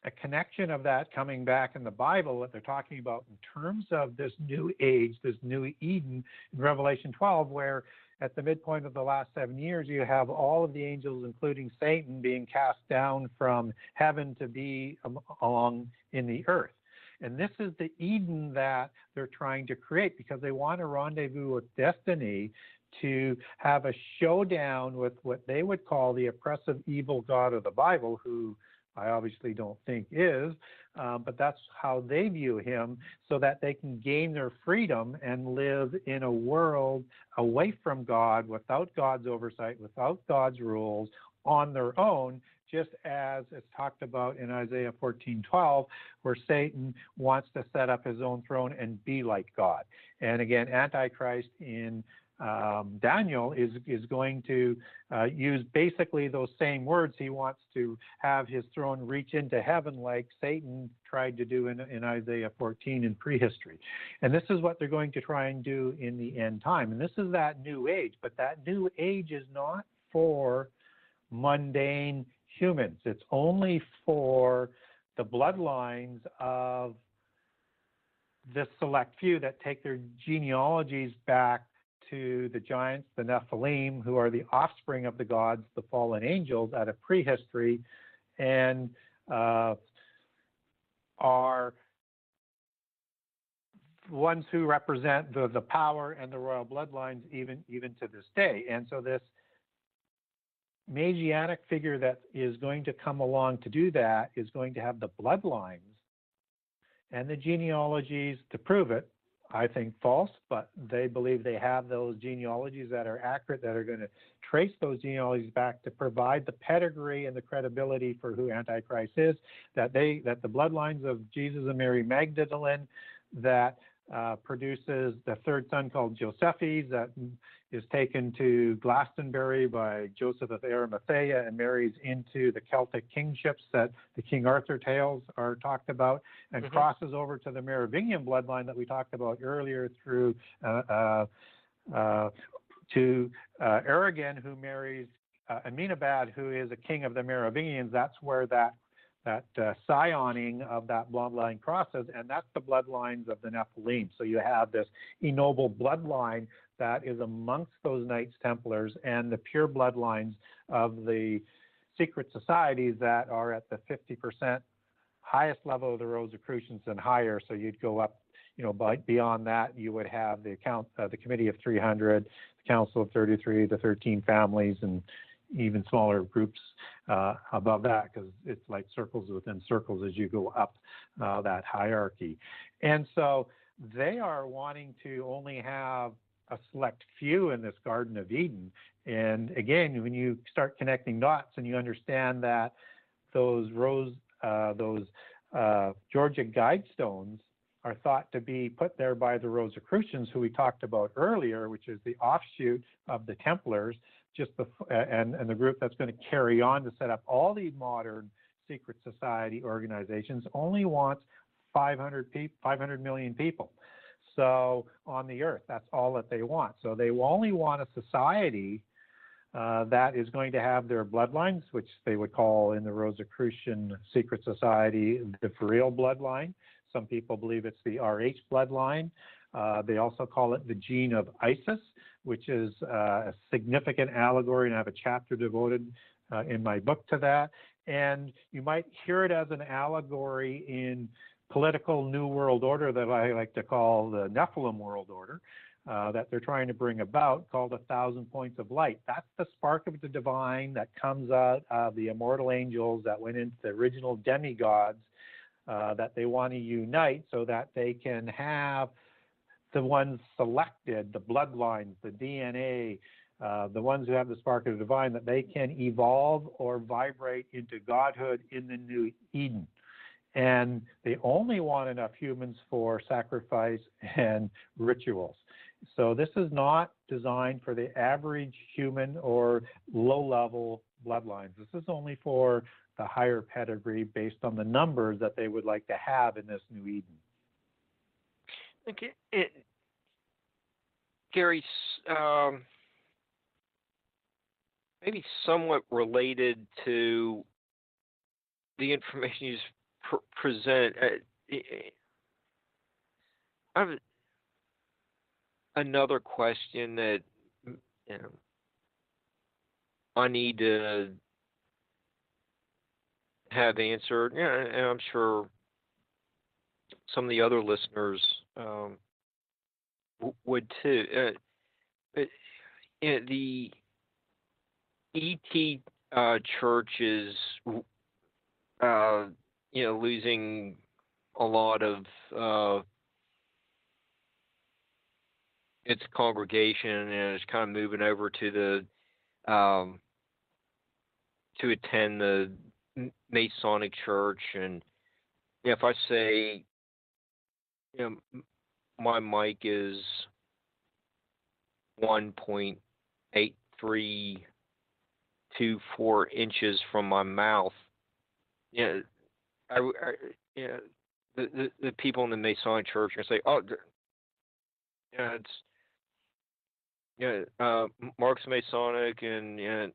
a connection of that coming back in the Bible, what they're talking about in terms of this new age, this new Eden in Revelation 12, where at the midpoint of the last 7 years, you have all of the angels, including Satan, being cast down from heaven to be along in the earth. And this is the Eden that they're trying to create, because they want a rendezvous with destiny to have a showdown with what they would call the oppressive evil God of the Bible, who I obviously don't think is, but that's how they view him, so that they can gain their freedom and live in a world away from God, without God's oversight, without God's rules, on their own, just as it's talked about in Isaiah 14:12, where Satan wants to set up his own throne and be like God. And again, Antichrist in Daniel is going to use basically those same words. He wants to have his throne reach into heaven like Satan tried to do in Isaiah 14 in prehistory. And this is what they're going to try and do in the end time. And this is that new age, but that new age is not for mundane humans. It's only for the bloodlines of this select few that take their genealogies back to the giants, the Nephilim, who are the offspring of the gods, the fallen angels, out of prehistory, and are ones who represent the power and the royal bloodlines even to this day. And so this Messianic figure that is going to come along to do that is going to have the bloodlines and the genealogies to prove it. I think false, but they believe they have those genealogies that are accurate, that are going to trace those genealogies back to provide the pedigree and the credibility for who Antichrist is, that the bloodlines of Jesus and Mary Magdalene that produces the third son called Josephus, that is taken to Glastonbury by Joseph of Arimathea and marries into the Celtic kingships that the King Arthur tales are talked about, and crosses over to the Merovingian bloodline that we talked about earlier through to Aragon, who marries Amenabad, who is a king of the Merovingians. That's where that scioning of that bloodline crosses, and that's the bloodlines of the Nephilim. So you have this ennobled bloodline that is amongst those Knights Templars and the pure bloodlines of the secret societies that are at the 50% highest level of the Rosicrucians and higher. So you'd go up, beyond that, you would have the Committee of 300, the Council of 33, the 13 families, and even smaller groups above that, because it's like circles within circles as you go up that hierarchy. And so they are wanting to only have a select few in this Garden of Eden. And again, when you start connecting dots and you understand that those Georgia Guidestones are thought to be put there by the Rosicrucians, who we talked about earlier, which is the offshoot of the Templars, and the group that's going to carry on to set up all these modern secret society organizations, only wants 500 million people. So on the earth, that's all that they want. So they only want a society that is going to have their bloodlines, which they would call in the Rosicrucian secret society the Ferial bloodline. Some people believe it's the RH bloodline. They also call it the gene of Isis, which is a significant allegory, and I have a chapter devoted in my book to that. And you might hear it as an allegory in political New World Order that I like to call the Nephilim World Order, that they're trying to bring about, called 1,000 Points of Light. That's the spark of the divine that comes out of the immortal angels that went into the original demigods, that they want to unite so that they can have the ones selected, the bloodlines, the DNA, the ones who have the spark of the divine, that they can evolve or vibrate into godhood in the new Eden. And they only want enough humans for sacrifice and rituals. So this is not designed for the average human or low-level bloodlines. This is only for the higher pedigree based on the numbers that they would like to have in this new Eden. Okay. Gary, maybe somewhat related to the information you just present. I have another question that I need to have answered, and I'm sure some of the other listeners would too. The ET church is, losing a lot of its congregation, and it's kind of moving over to the to attend the Masonic church. And if I say, my mic is 1.8324 inches from my mouth, the people in the Masonic church are going to say, "Oh, it's Mark's Masonic, and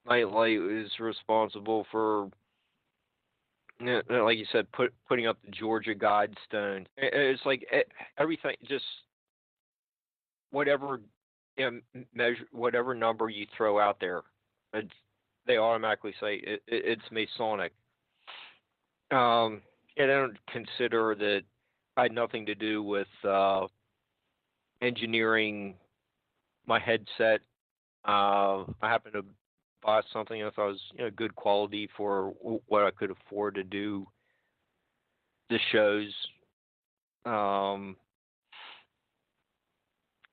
Nightlight is responsible for, like you said, putting up the Georgia Guidestone." It's like everything, just whatever measure, whatever number you throw out there, they automatically say it's Masonic. And I don't consider that I had nothing to do with engineering my headset. I happen to bought something I thought was good quality for what I could afford to do the shows.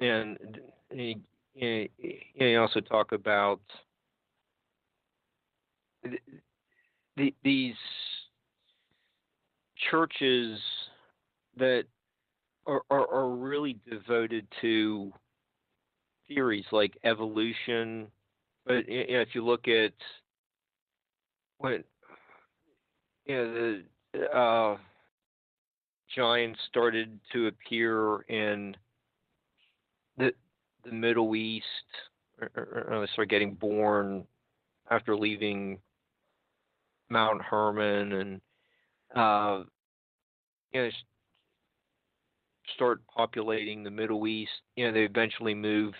And you also talk about these churches that are really devoted to theories like evolution. But if you look at when the giants started to appear in the Middle East, or they started getting born after leaving Mount Hermon, and start populating the Middle East. They eventually move,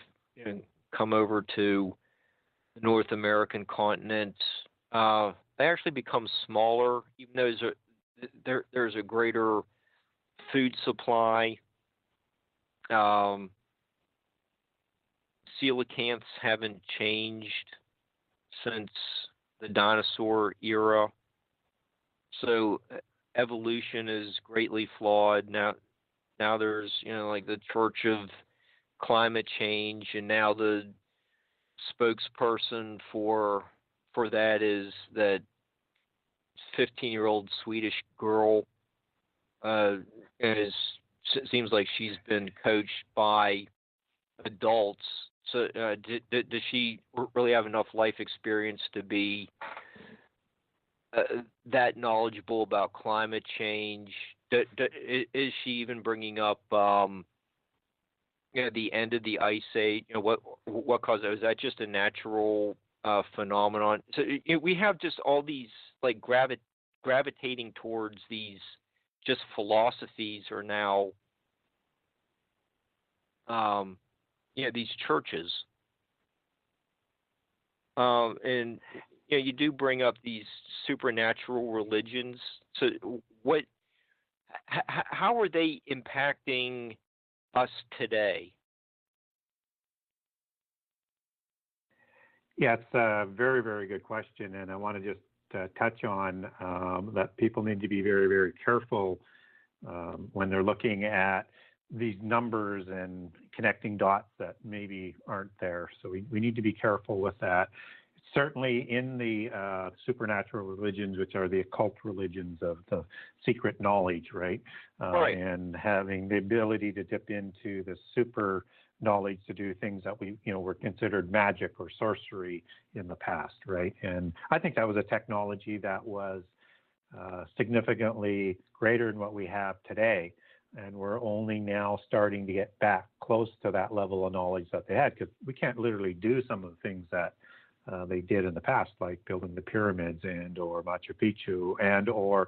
come over to the North American continent. They actually become smaller, even though there's a greater food supply. Coelacanths haven't changed since the dinosaur era. So evolution is greatly flawed. Now there's, like the Church of Climate Change, and now the spokesperson for that is that 15-year-old Swedish girl. Seems like she's been coached by adults. So does she really have enough life experience to be that knowledgeable about climate change? Is she even bringing up the end of the ice age? What caused it? Was that just a natural phenomenon? So we have just all these like gravitating towards these just philosophies are now these churches. And you do bring up these supernatural religions. So how are they impacting us today? Yeah, it's a very, very good question, and I want to just touch on that people need to be very, very careful when they're looking at these numbers and connecting dots that maybe aren't there. So we need to be careful with that. Certainly in the supernatural religions, which are the occult religions of the secret knowledge, right? Right. And having the ability to dip into the super knowledge to do things that were considered magic or sorcery in the past, right? And I think that was a technology that was significantly greater than what we have today. And we're only now starting to get back close to that level of knowledge that they had, because we can't literally do some of the things that they did in the past, like building the pyramids and or Machu Picchu and or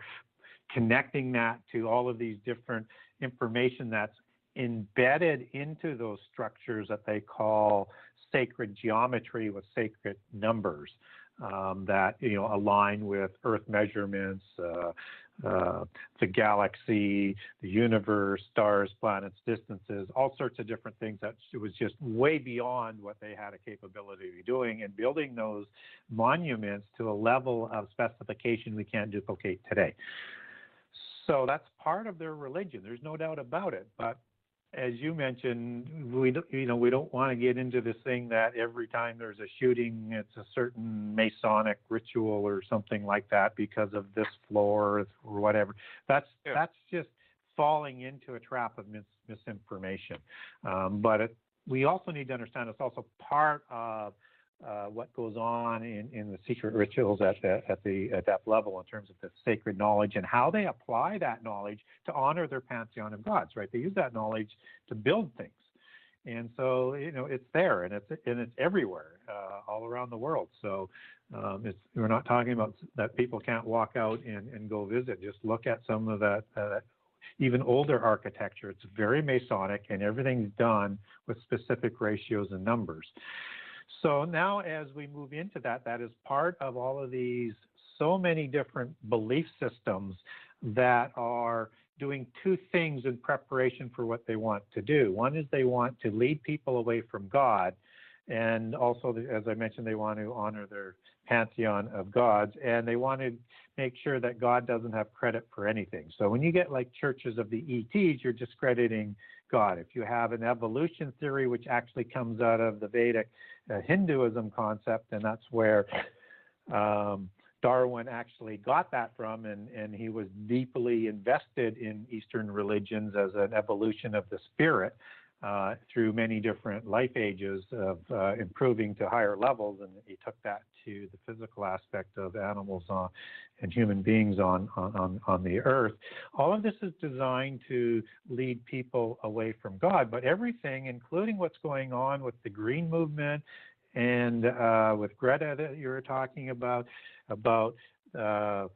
connecting that to all of these different information that's embedded into those structures that they call sacred geometry with sacred numbers that align with Earth measurements, the galaxy, the universe, stars, planets, distances, all sorts of different things that it was just way beyond what they had a capability of doing, and building those monuments to a level of specification we can't duplicate today. So that's part of their religion. There's no doubt about it. But as you mentioned, we don't want to get into this thing that every time there's a shooting, it's a certain Masonic ritual or something like that because of this floor or whatever. That's just falling into a trap of misinformation. But we also need to understand it's also part of what goes on in the secret rituals at that level in terms of the sacred knowledge and how they apply that knowledge to honor their pantheon of gods, right? They use that knowledge to build things. And so, it's there and it's everywhere, all around the world. So we're not talking about that people can't walk out and go visit. Just look at some of that even older architecture. It's very Masonic and everything's done with specific ratios and numbers. So now as we move into that is part of all of these so many different belief systems that are doing two things in preparation for what they want to do. One is they want to lead people away from God, And also, as I mentioned, they want to honor their pantheon of gods, and they want to make sure that God doesn't have credit for anything. So when you get like churches of the ETs, you're discrediting God. If you have an evolution theory, which actually comes out of the Vedic Hinduism concept, and that's where Darwin actually got that from, and he was deeply invested in Eastern religions as an evolution of the spirit through many different life ages of improving to higher levels, and he took that to the physical aspect of animals and human beings on the earth. All of this is designed to lead people away from God, but everything, including what's going on with the green movement and with Greta that you were talking about the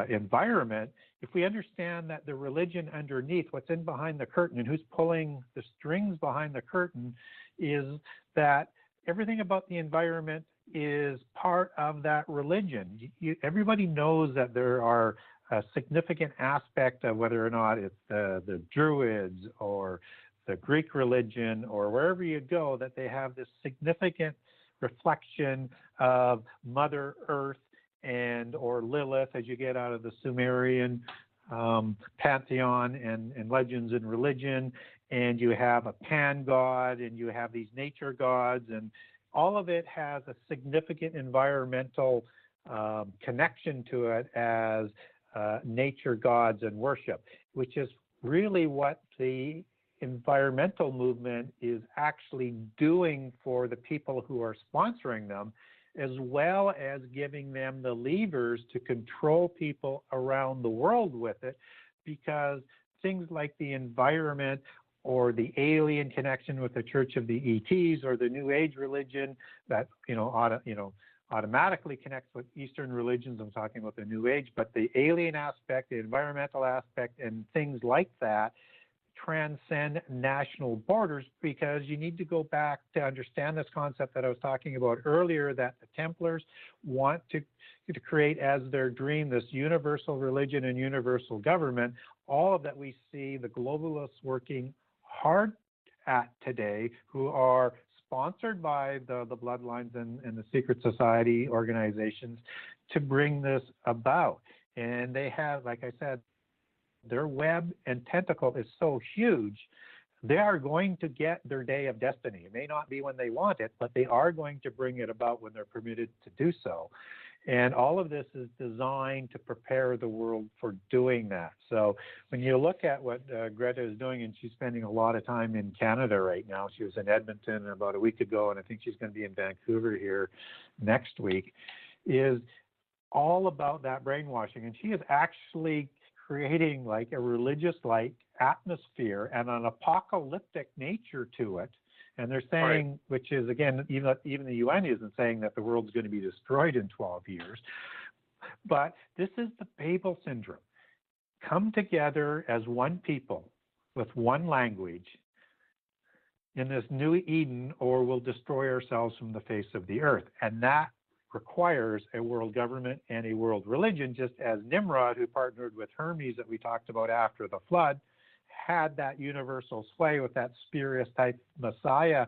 environment, if we understand that the religion underneath, what's in behind the curtain and who's pulling the strings behind the curtain, is that everything about the environment is part of that religion. Everybody knows that there are a significant aspect of whether or not it's the Druids or the Greek religion or wherever you go, that they have this significant reflection of Mother Earth and or Lilith as you get out of the Sumerian pantheon and legends and religion, and you have a pan god and you have these nature gods, and all of it has a significant environmental connection to it as nature gods and worship, which is really what the environmental movement is actually doing for the people who are sponsoring them, as well as giving them the levers to control people around the world with it, because things like the environment or the alien connection with the Church of the ETs or the New Age religion that automatically connects with Eastern religions. I'm talking about the New Age, but the alien aspect, the environmental aspect, and things like that transcend national borders, because you need to go back to understand this concept that I was talking about earlier, that the Templars want to create as their dream this universal religion and universal government, all of that we see the globalists working hard at today, who are sponsored by the bloodlines and the secret society organizations to bring this about. And they have, like I said, their web and tentacle is so huge, they are going to get their day of destiny. It may not be when they want it, but they are going to bring it about when they're permitted to do so. And all of this is designed to prepare the world for doing that. So when you look at what Greta is doing, and she's spending a lot of time in Canada right now. She was in Edmonton about a week ago, and I think she's going to be in Vancouver here next week, is all about that brainwashing. And she is actually creating like a religious-like atmosphere and an apocalyptic nature to it. And they're saying, right, which is, again, even the UN isn't saying that the world's going to be destroyed in 12 years. But this is the Babel syndrome. Come together as one people with one language in this new Eden, or we'll destroy ourselves from the face of the earth. And that requires a world government and a world religion, just as Nimrod, who partnered with Hermes that we talked about after the flood, had that universal sway with that spurious type Messiah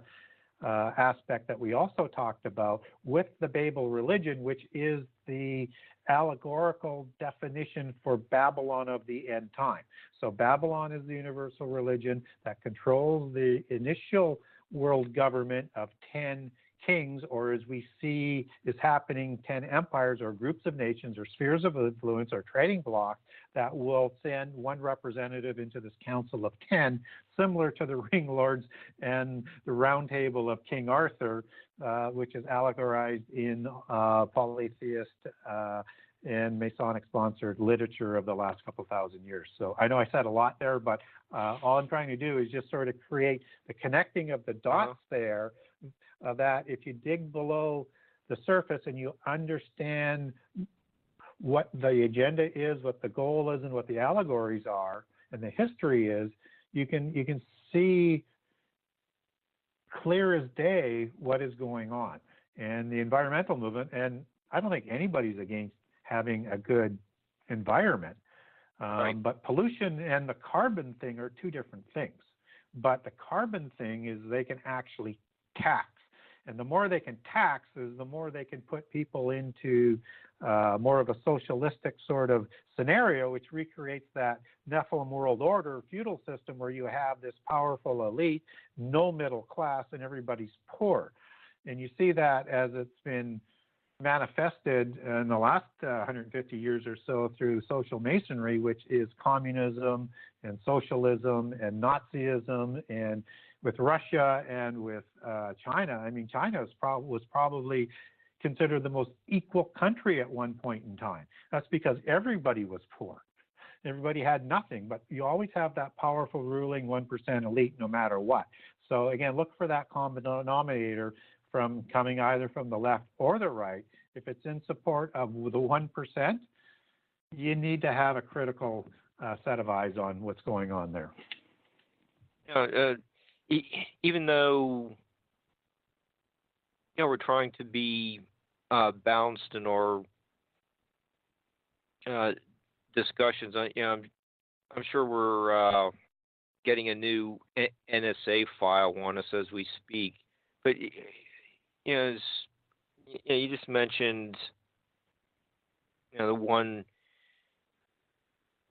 aspect that we also talked about with the Babel religion, which is the allegorical definition for Babylon of the end time. So Babylon is the universal religion that controls the initial world government of 10 kings, or as we see is happening, 10 empires or groups of nations or spheres of influence or trading blocks that will send one representative into this council of 10, similar to the ring lords and the round table of King Arthur, which is allegorized in polytheist and Masonic sponsored literature of the last couple thousand years. So I know I said a lot there, but all I'm trying to do is just sort of create the connecting of the dots there, that if you dig below the surface and you understand what the agenda is, what the goal is, and what the allegories are, and the history is, you can see clear as day what is going on. And the environmental movement, and I don't think anybody's against having a good environment, right, but pollution and the carbon thing are two different things. But the carbon thing is they can actually tax And the more they can tax is the more they can put people into more of a socialistic sort of scenario, which recreates that Nephilim world order feudal system where you have this powerful elite, no middle class, and everybody's poor. And you see that as it's been manifested in the last 150 years or so through social masonry, which is communism and socialism and Nazism, and with Russia and with China. I mean, China was probably considered the most equal country at one point in time. That's because everybody was poor. Everybody had nothing, but you always have that powerful ruling 1% elite no matter what. So again, look for that common denominator from coming either from the left or the right. If it's in support of the 1%, you need to have a critical set of eyes on what's going on there. Even though we're trying to be balanced in our discussions, I'm sure we're getting a new NSA file on us as we speak. But you just mentioned the one.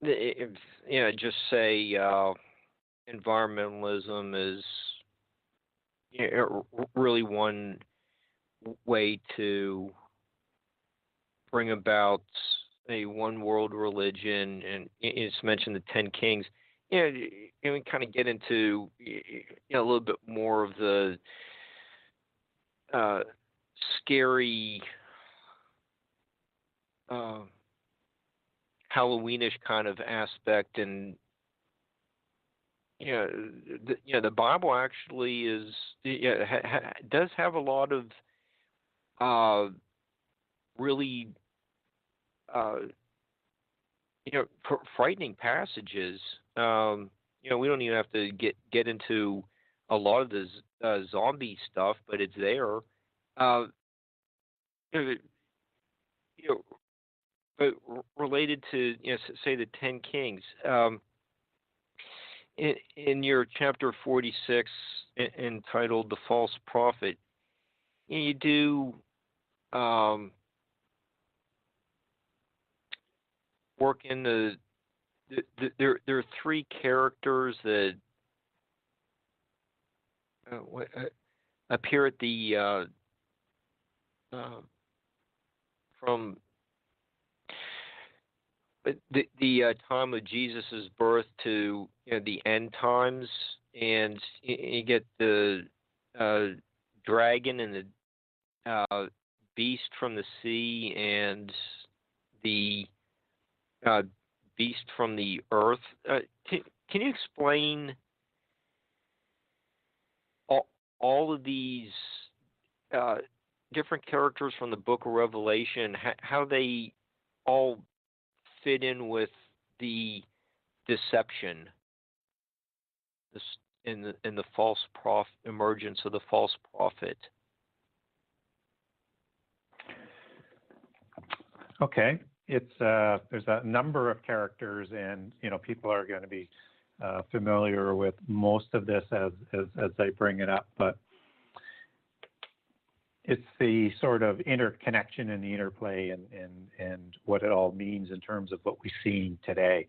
Just say environmentalism is really one way to bring about a one world religion, and it's mentioned the 10 Kings. We kind of get into a little bit more of the scary Halloweenish kind of aspect, and the Bible actually is does have a lot of really frightening passages. We don't even have to get into a lot of the zombie stuff, but it's there. But related to say the 10 Kings. In your chapter 46, entitled "The False Prophet," you do work in there are three characters that appear at the from the time of Jesus' birth to the end times, and you get the dragon and the beast from the sea and the beast from the earth. Can you explain all of these different characters from the Book of Revelation, how they all fit in with the deception in the false emergence of the false prophet? Okay, there's a number of characters, and people are going to be familiar with most of this as they bring it up, but it's the sort of interconnection and the interplay and what it all means in terms of what we're seeing today.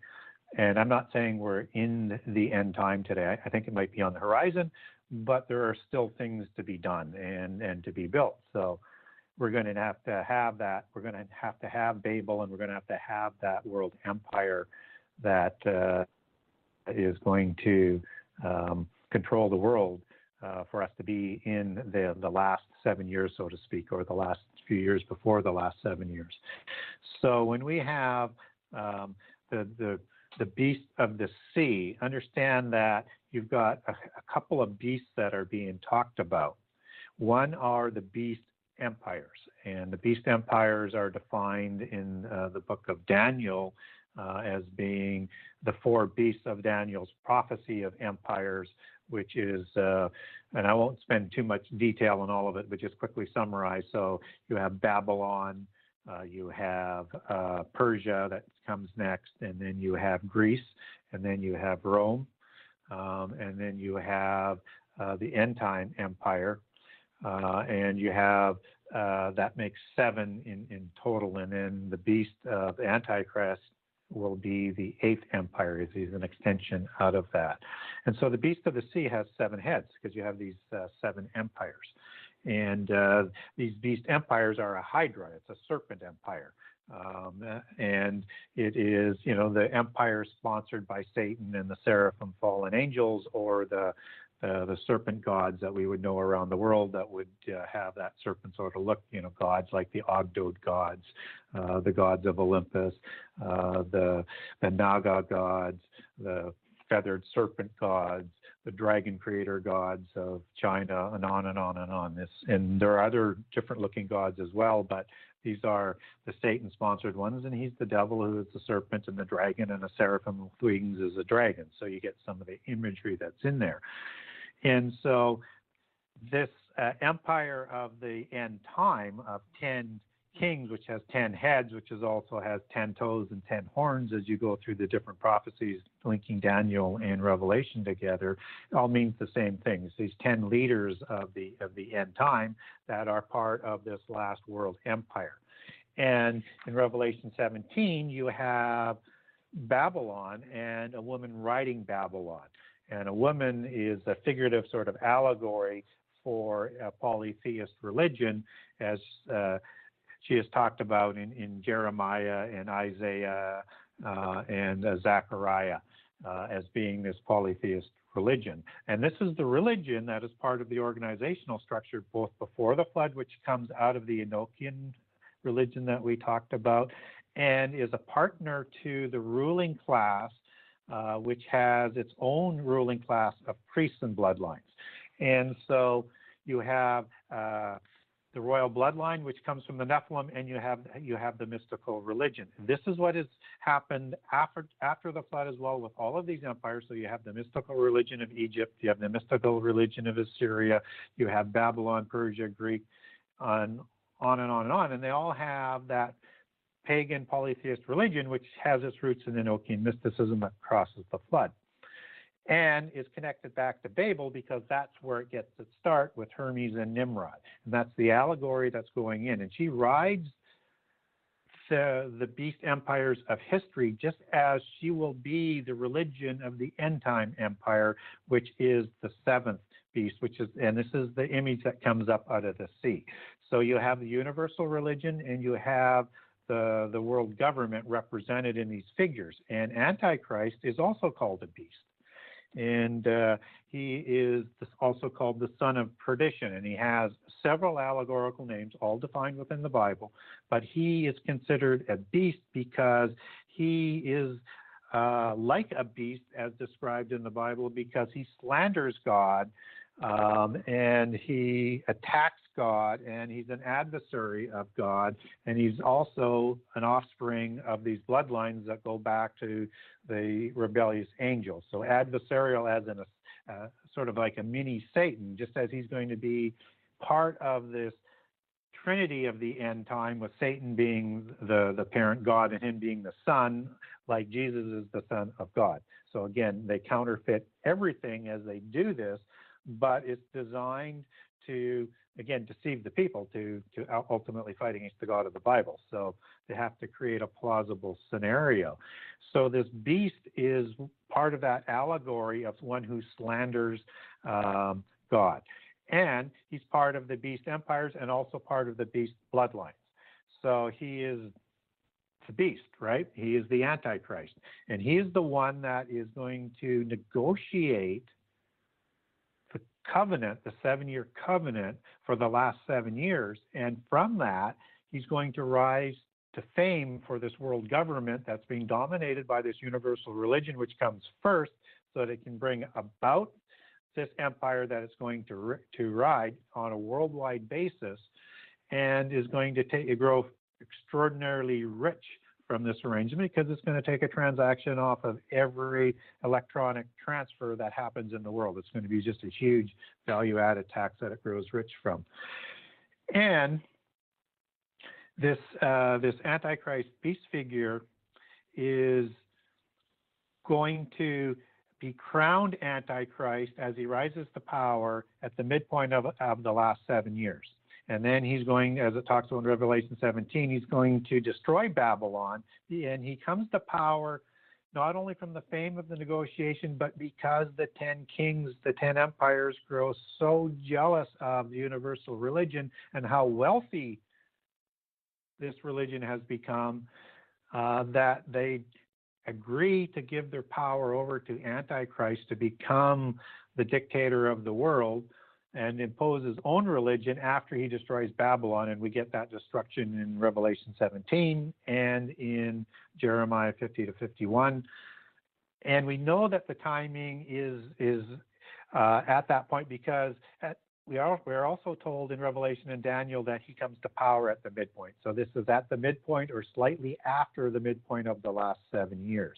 And I'm not saying we're in the end time today. I think it might be on the horizon, but there are still things to be done and to be built. So we're going to have that. We're going to have Babel, and we're going to have that world empire that is going to control the world for us to be in the last 7 years, so to speak, or the last few years before the last 7 years. So when we have the beast of the sea, understand that you've got a couple of beasts that are being talked about. One are the beast empires, and the beast empires are defined in the book of Daniel as being the four beasts of Daniel's prophecy of empires, which is, and I won't spend too much detail on all of it, but just quickly summarize. So you have Babylon, you have Persia that comes next, and then you have Greece, and then you have Rome, and then you have the end time empire. and you have that makes 7 in total, and then the beast of Antichrist will be the 8th empire. He's an extension out of that. And so the beast of the sea has 7 heads because you have these 7 empires. And these beast empires are a hydra. It's a serpent empire. And it is, the empire sponsored by Satan and the seraphim fallen angels, or the serpent gods that we would know around the world that would have that serpent sort of look, gods like the Ogdoad gods, the gods of Olympus, the Naga gods, the feathered serpent gods, the dragon creator gods of China, and on and on and on. And there are other different looking gods as well, but these are the Satan-sponsored ones, and he's the devil, who is the serpent, and the dragon, and a seraphim with wings is a dragon. So you get some of the imagery that's in there. And so this empire of the end time of 10 kings, which has 10 heads, which also has 10 toes and 10 horns, as you go through the different prophecies linking Daniel and Revelation together, it all means the same thing. It's these 10 leaders of the end time that are part of this last world empire. And in Revelation 17, you have Babylon and a woman riding Babylon. And a woman is a figurative sort of allegory for a polytheist religion, as she is talked about in Jeremiah and Isaiah and Zechariah as being this polytheist religion. And this is the religion that is part of the organizational structure both before the flood, which comes out of the Enochian religion that we talked about, and is a partner to the ruling class, which has its own ruling class of priests and bloodlines. And so you have the royal bloodline, which comes from the Nephilim, and you have the mystical religion. This is what has happened after the flood as well with all of these empires. So you have the mystical religion of Egypt, you have the mystical religion of Assyria, you have Babylon, Persia, Greek, on and on and on, and they all have that pagan polytheist religion, which has its roots in Enochian mysticism that crosses the flood, and is connected back to Babel because that's where it gets its start with Hermes and Nimrod. And that's the allegory that's going in. And she rides the beast empires of history just as she will be the religion of the end time empire, which is the 7th beast, and this is the image that comes up out of the sea. So you have the universal religion, and you have the world government represented in these figures. And Antichrist is also called a beast. And he is also called the son of perdition, and he has several allegorical names, all defined within the Bible, but he is considered a beast because he is like a beast as described in the Bible, because he slanders God, and he attacks God, and he's an adversary of God, and he's also an offspring of these bloodlines that go back to the rebellious angels. So adversarial as in a sort of like a mini Satan, just as he's going to be part of this trinity of the end time, with Satan being the parent God and him being the son, like Jesus is the son of God. So again, they counterfeit everything as they do this, but it's designed to, again, deceive the people to ultimately fight against the God of the Bible. So they have to create a plausible scenario. So this beast is part of that allegory of one who slanders God. And he's part of the beast empires and also part of the beast bloodlines. So he is the beast, right? He is the Antichrist. And he is the one that is going to negotiate the covenant, the 7-year covenant for the last 7 years. And from that, he's going to rise to fame for this world government that's being dominated by this universal religion, which comes first so that it can bring about this empire that it's going to ride on a worldwide basis, and is going to grow extraordinarily rich from this arrangement, because it's going to take a transaction off of every electronic transfer that happens in the world. It's going to be just a huge value-added tax that it grows rich from. And this Antichrist beast figure is going to be crowned Antichrist as he rises to power at the midpoint of the last 7 years. And then he's going, as it talks about in Revelation 17, he's going to destroy Babylon. And he comes to power not only from the fame of the negotiation, but because the 10 kings, the 10 empires grow so jealous of the universal religion and how wealthy this religion has become, that they agree to give their power over to Antichrist to become the dictator of the world and impose his own religion after he destroys Babylon. And we get that destruction in Revelation 17 and in Jeremiah 50 to 51. And we know that the timing is at that point because we're also told in Revelation and Daniel that he comes to power at the midpoint. So this is at the midpoint or slightly after the midpoint of the last 7 years.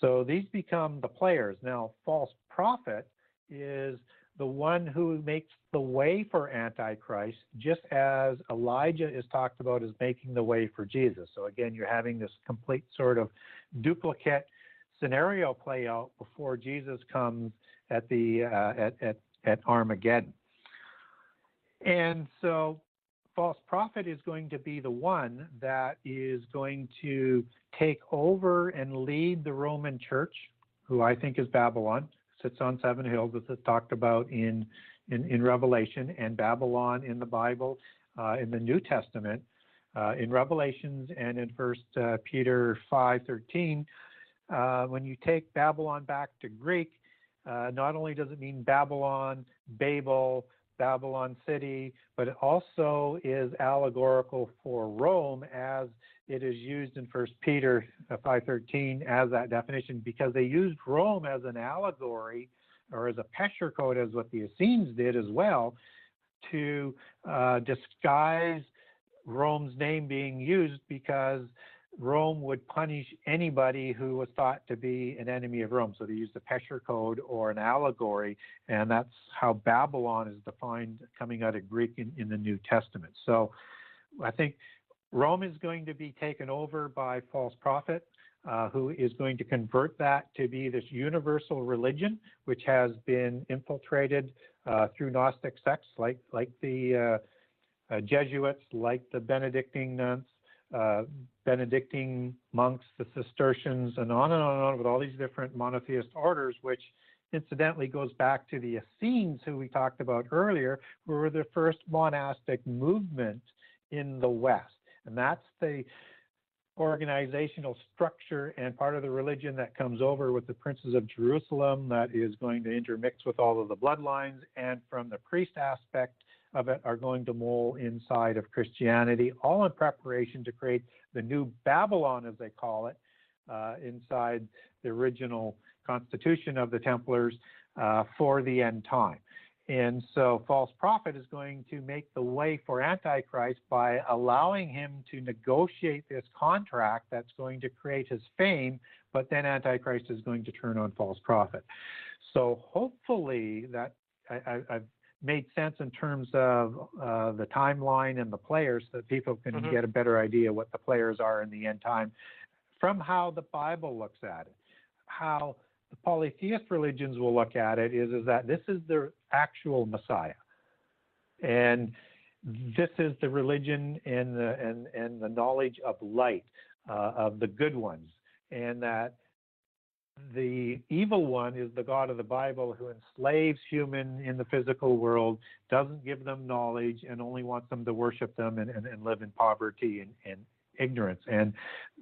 So these become the players. Now, false prophet is the one who makes the way for Antichrist, just as Elijah is talked about as making the way for Jesus. So again, you're having this complete sort of duplicate scenario play out before Jesus comes at the at Armageddon. And so false prophet is going to be the one that is going to take over and lead the Roman church, who I think is Babylon, sits on 7 hills, as it's talked about in Revelation, and Babylon in the Bible, in the New Testament, in Revelations and in 1 Peter 5:13. When you take Babylon back to Greek, not only does it mean Babylon, Babel, Babylon city, but it also is allegorical for Rome, as it is used in 1 Peter 5:13 as that definition, because they used Rome as an allegory or as a pesher code, as what the Essenes did as well, to disguise Rome's name being used, because Rome would punish anybody who was thought to be an enemy of Rome. So they used a pesher code or an allegory, and that's how Babylon is defined coming out of Greek in the New Testament. So I think Rome is going to be taken over by false prophet, who is going to convert that to be this universal religion, which has been infiltrated through Gnostic sects like the Jesuits, like the Benedictine nuns, Benedictine monks, the Cistercians, and on and on and on, with all these different monotheist orders, which incidentally goes back to the Essenes, who we talked about earlier, who were the first monastic movement in the West. And that's the organizational structure and part of the religion that comes over with the princes of Jerusalem, that is going to intermix with all of the bloodlines, and from the priest aspect of it are going to mold inside of Christianity, all in preparation to create the new Babylon, as they call it, inside the original constitution of the Templars for the end time. And so false prophet is going to make the way for Antichrist by allowing him to negotiate this contract that's going to create his fame, but then Antichrist is going to turn on false prophet. So hopefully that I've made sense in terms of the timeline and the players, so that people can get a better idea what the players are in the end time from how the Bible looks at it. How the polytheist religions will look at it is that this is the actual Messiah, and this is the religion and the knowledge of light, of the good ones, and that the evil one is the God of the Bible, who enslaves human in the physical world, doesn't give them knowledge, and only wants them to worship them and live in poverty and ignorance. And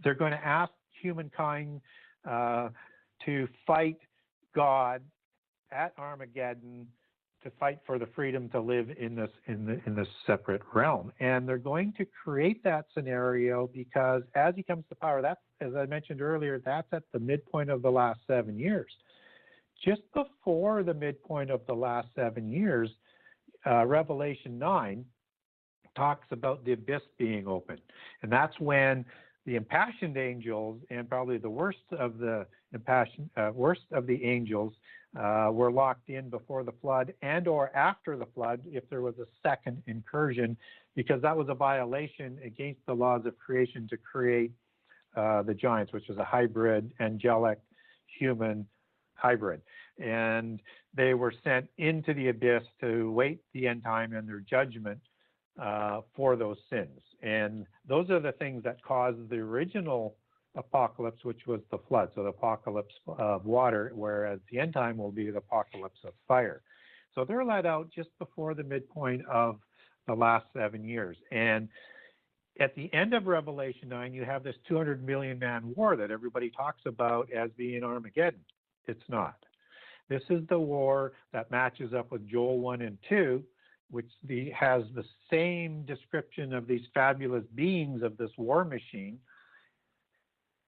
they're going to ask humankind to fight God at Armageddon, to fight for the freedom to live in this separate realm. And they're going to create that scenario because as he comes to power, that's, as I mentioned earlier, that's at the midpoint of the last 7 years. Just before the midpoint of the last 7 years, Revelation 9 talks about the abyss being open. And that's when the impassioned angels, and probably the worst of the angels, were locked in before the flood and or after the flood if there was a second incursion, because that was a violation against the laws of creation to create the giants, which is a hybrid angelic human hybrid. And they were sent into the abyss to wait the end time and their judgment for those sins. And those are the things that caused the original apocalypse, which was the flood. So the apocalypse of water, whereas the end time will be the apocalypse of fire. So they're let out just before the midpoint of the last 7 years. And at the end of Revelation 9, you have this 200 million man war that everybody talks about as being Armageddon. It's not. This is the war that matches up with Joel 1 and 2, which has the same description of these fabulous beings of this war machine,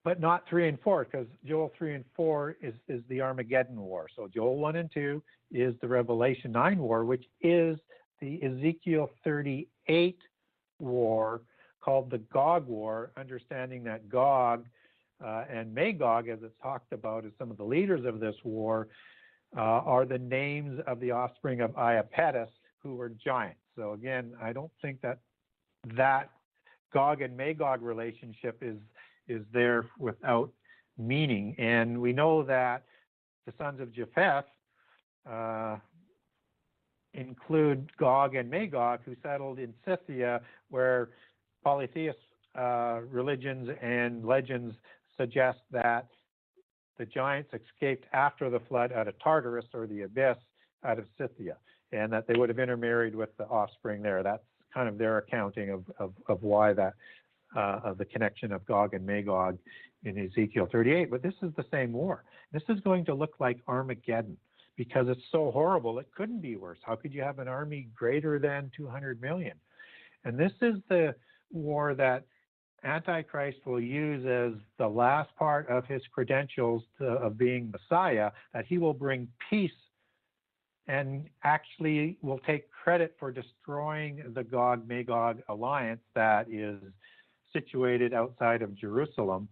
but not 3 and 4, because Joel 3 and 4 is the Armageddon war. So Joel 1 and 2 is the Revelation 9 war, which is the Ezekiel 38 war called the Gog War, understanding that Gog and Magog, as it's talked about as some of the leaders of this war, are the names of the offspring of Iapetus, who were giants. So again, I don't think that Gog and Magog relationship is there without meaning. And we know that the sons of Japheth include Gog and Magog, who settled in Scythia, where polytheist religions and legends suggest that the giants escaped after the flood out of Tartarus, or the abyss, out of Scythia, and that they would have intermarried with the offspring there. That's kind of their accounting of why that of the connection of Gog and Magog in Ezekiel 38. But this is the same war. This is going to look like Armageddon because it's so horrible. It couldn't be worse. How could you have an army greater than 200 million? And this is the war that Antichrist will use as the last part of his credentials of being Messiah, that he will bring peace and actually will take credit for destroying the Gog-Magog alliance that is situated outside of Jerusalem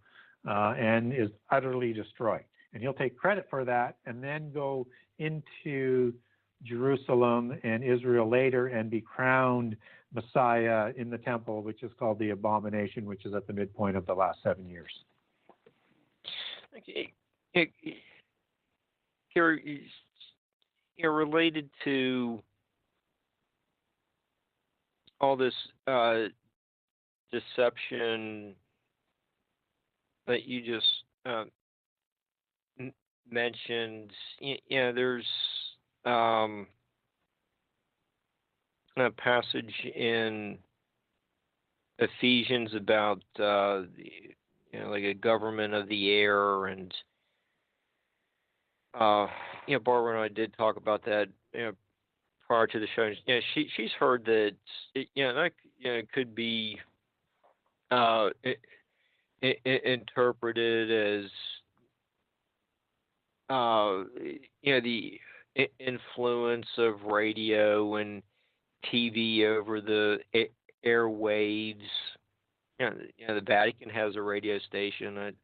and is utterly destroyed. And he'll take credit for that and then go into Jerusalem and Israel later and be crowned Messiah in the temple, which is called the Abomination, which is at the midpoint of the last 7 years. Okay. You're related to all this deception that you just mentioned. There's a passage in Ephesians about like a government of the air, and Barbara and I did talk about that prior to the show. She's heard that that could be interpreted as the influence of radio and TV over the airwaves. The Vatican has a radio station.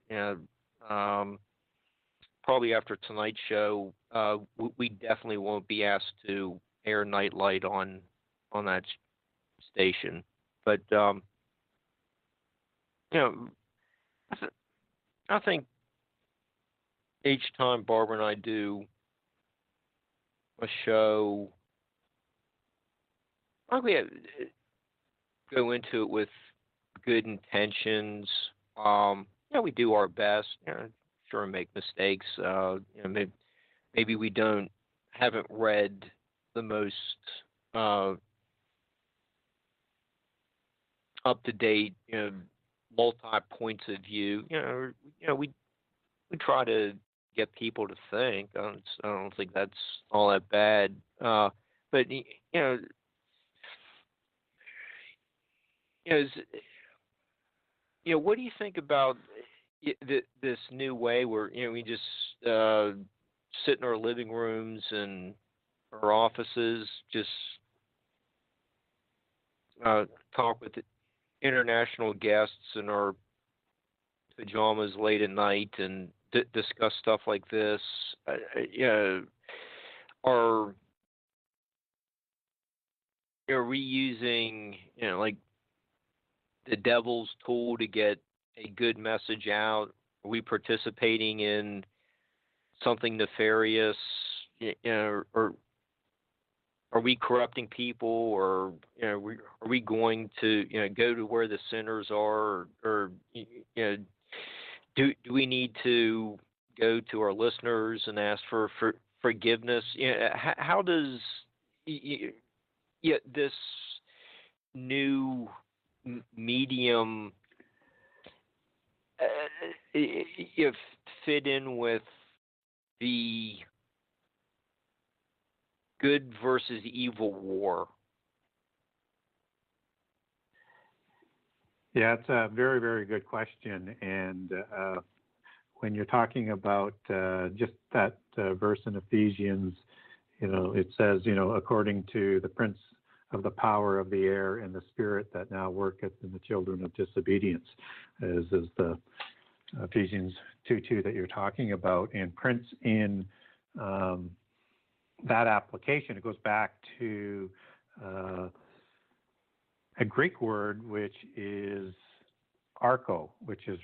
Probably after tonight's show, we definitely won't be asked to air Nightlight on that station. But I think each time Barbara and I do a show, I think we go into it with good intentions. We do our best. Sure, make mistakes. Maybe we haven't read the most up to date, multi points of view. We try to get people to think. I don't think that's all that bad. But what do you think about this new way where we just sit in our living rooms and our offices, just talk with international guests in our pajamas late at night and discuss stuff like this? Are we using like the devil's tool to get a good message out? Are we participating in something nefarious, or are we corrupting people, or are we going to go to where the sinners are, or do we need to go to our listeners and ask for forgiveness? How does this new medium fit in with the good versus evil war? Yeah, it's a very, very good question. And when you're talking about just that verse in Ephesians, it says, according to the prince of the power of the air and the spirit that now worketh in the children of disobedience, as is the Ephesians 2:2 that you're talking about. And prince in that application, it goes back to a Greek word, which is archo, which is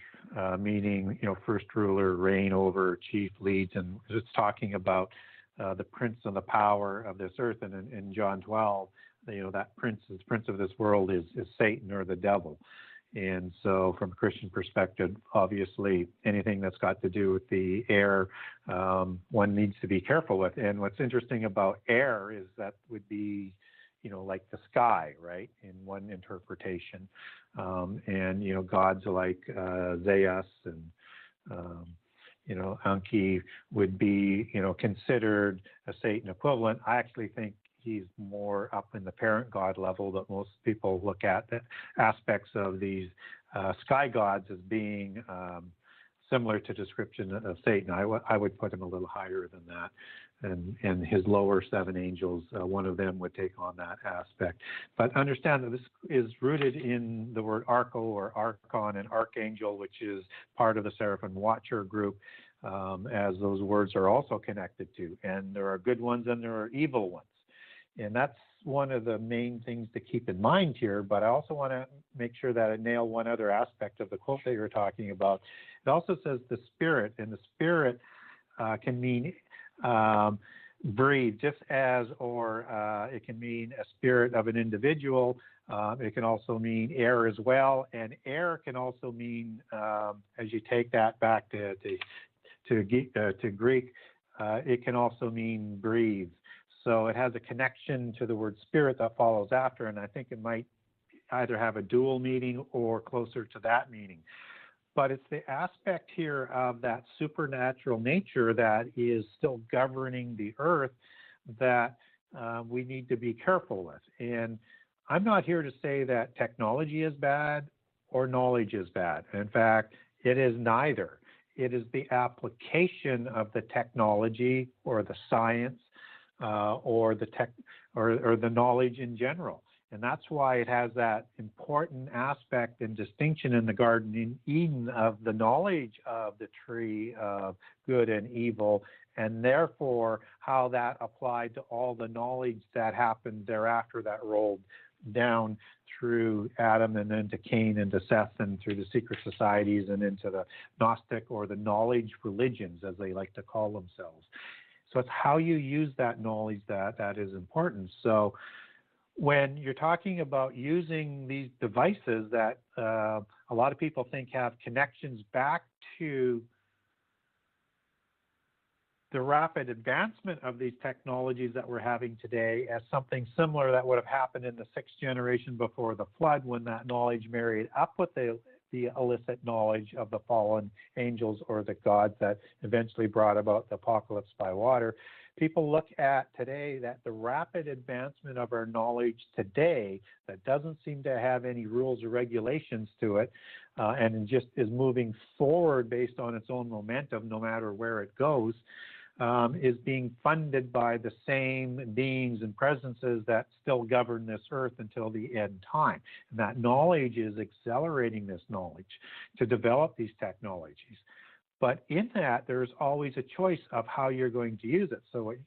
meaning, first ruler, reign over, chief, leads, and it's talking about the prince and the power of this earth. And in John 12, that prince of this world is Satan, or the devil. And so from a Christian perspective, obviously anything that's got to do with the air, one needs to be careful with. And what's interesting about air is that would be, like the sky, right, in one interpretation. And, gods like Zeus and, Anki would be, considered a Satan equivalent. I actually think he's more up in the parent god level, that most people look at the aspects of these sky gods as being similar to description of Satan. I would put him a little higher than that. And his lower seven angels, one of them would take on that aspect. But understand that this is rooted in the word archo or archon and archangel, which is part of the Seraphim Watcher group, as those words are also connected to. And there are good ones and there are evil ones. And that's one of the main things to keep in mind here. But I also want to make sure that I nail one other aspect of the quote that you're talking about. It also says the spirit, and the spirit can mean breathe, just as, or it can mean a spirit of an individual. It can also mean air as well, and air can also mean, as you take that back to Greek, it can also mean breathe. So it has a connection to the word spirit that follows after, and I think it might either have a dual meaning or closer to that meaning. But it's the aspect here of that supernatural nature that is still governing the earth that we need to be careful with. And I'm not here to say that technology is bad or knowledge is bad. In fact, it is neither. It is the application of the technology or the science or the knowledge in general. And that's why it has that important aspect and distinction in the Garden in Eden of the knowledge of the tree of good and evil, and therefore how that applied to all the knowledge that happened thereafter that rolled down through Adam and then to Cain and to Seth and through the secret societies and into the Gnostic or the knowledge religions, as they like to call themselves. So it's how you use that knowledge that is important. So when you're talking about using these devices that a lot of people think have connections back to the rapid advancement of these technologies that we're having today as something similar that would have happened in the sixth generation before the flood, when that knowledge married up with the illicit knowledge of the fallen angels or the gods that eventually brought about the apocalypse by water. People look at today that the rapid advancement of our knowledge today that doesn't seem to have any rules or regulations to it, and just is moving forward based on its own momentum, no matter where it goes, is being funded by the same beings and presences that still govern this earth until the end time. And that knowledge is accelerating this knowledge to develop these technologies. But in that, there's always a choice of how you're going to use it. So what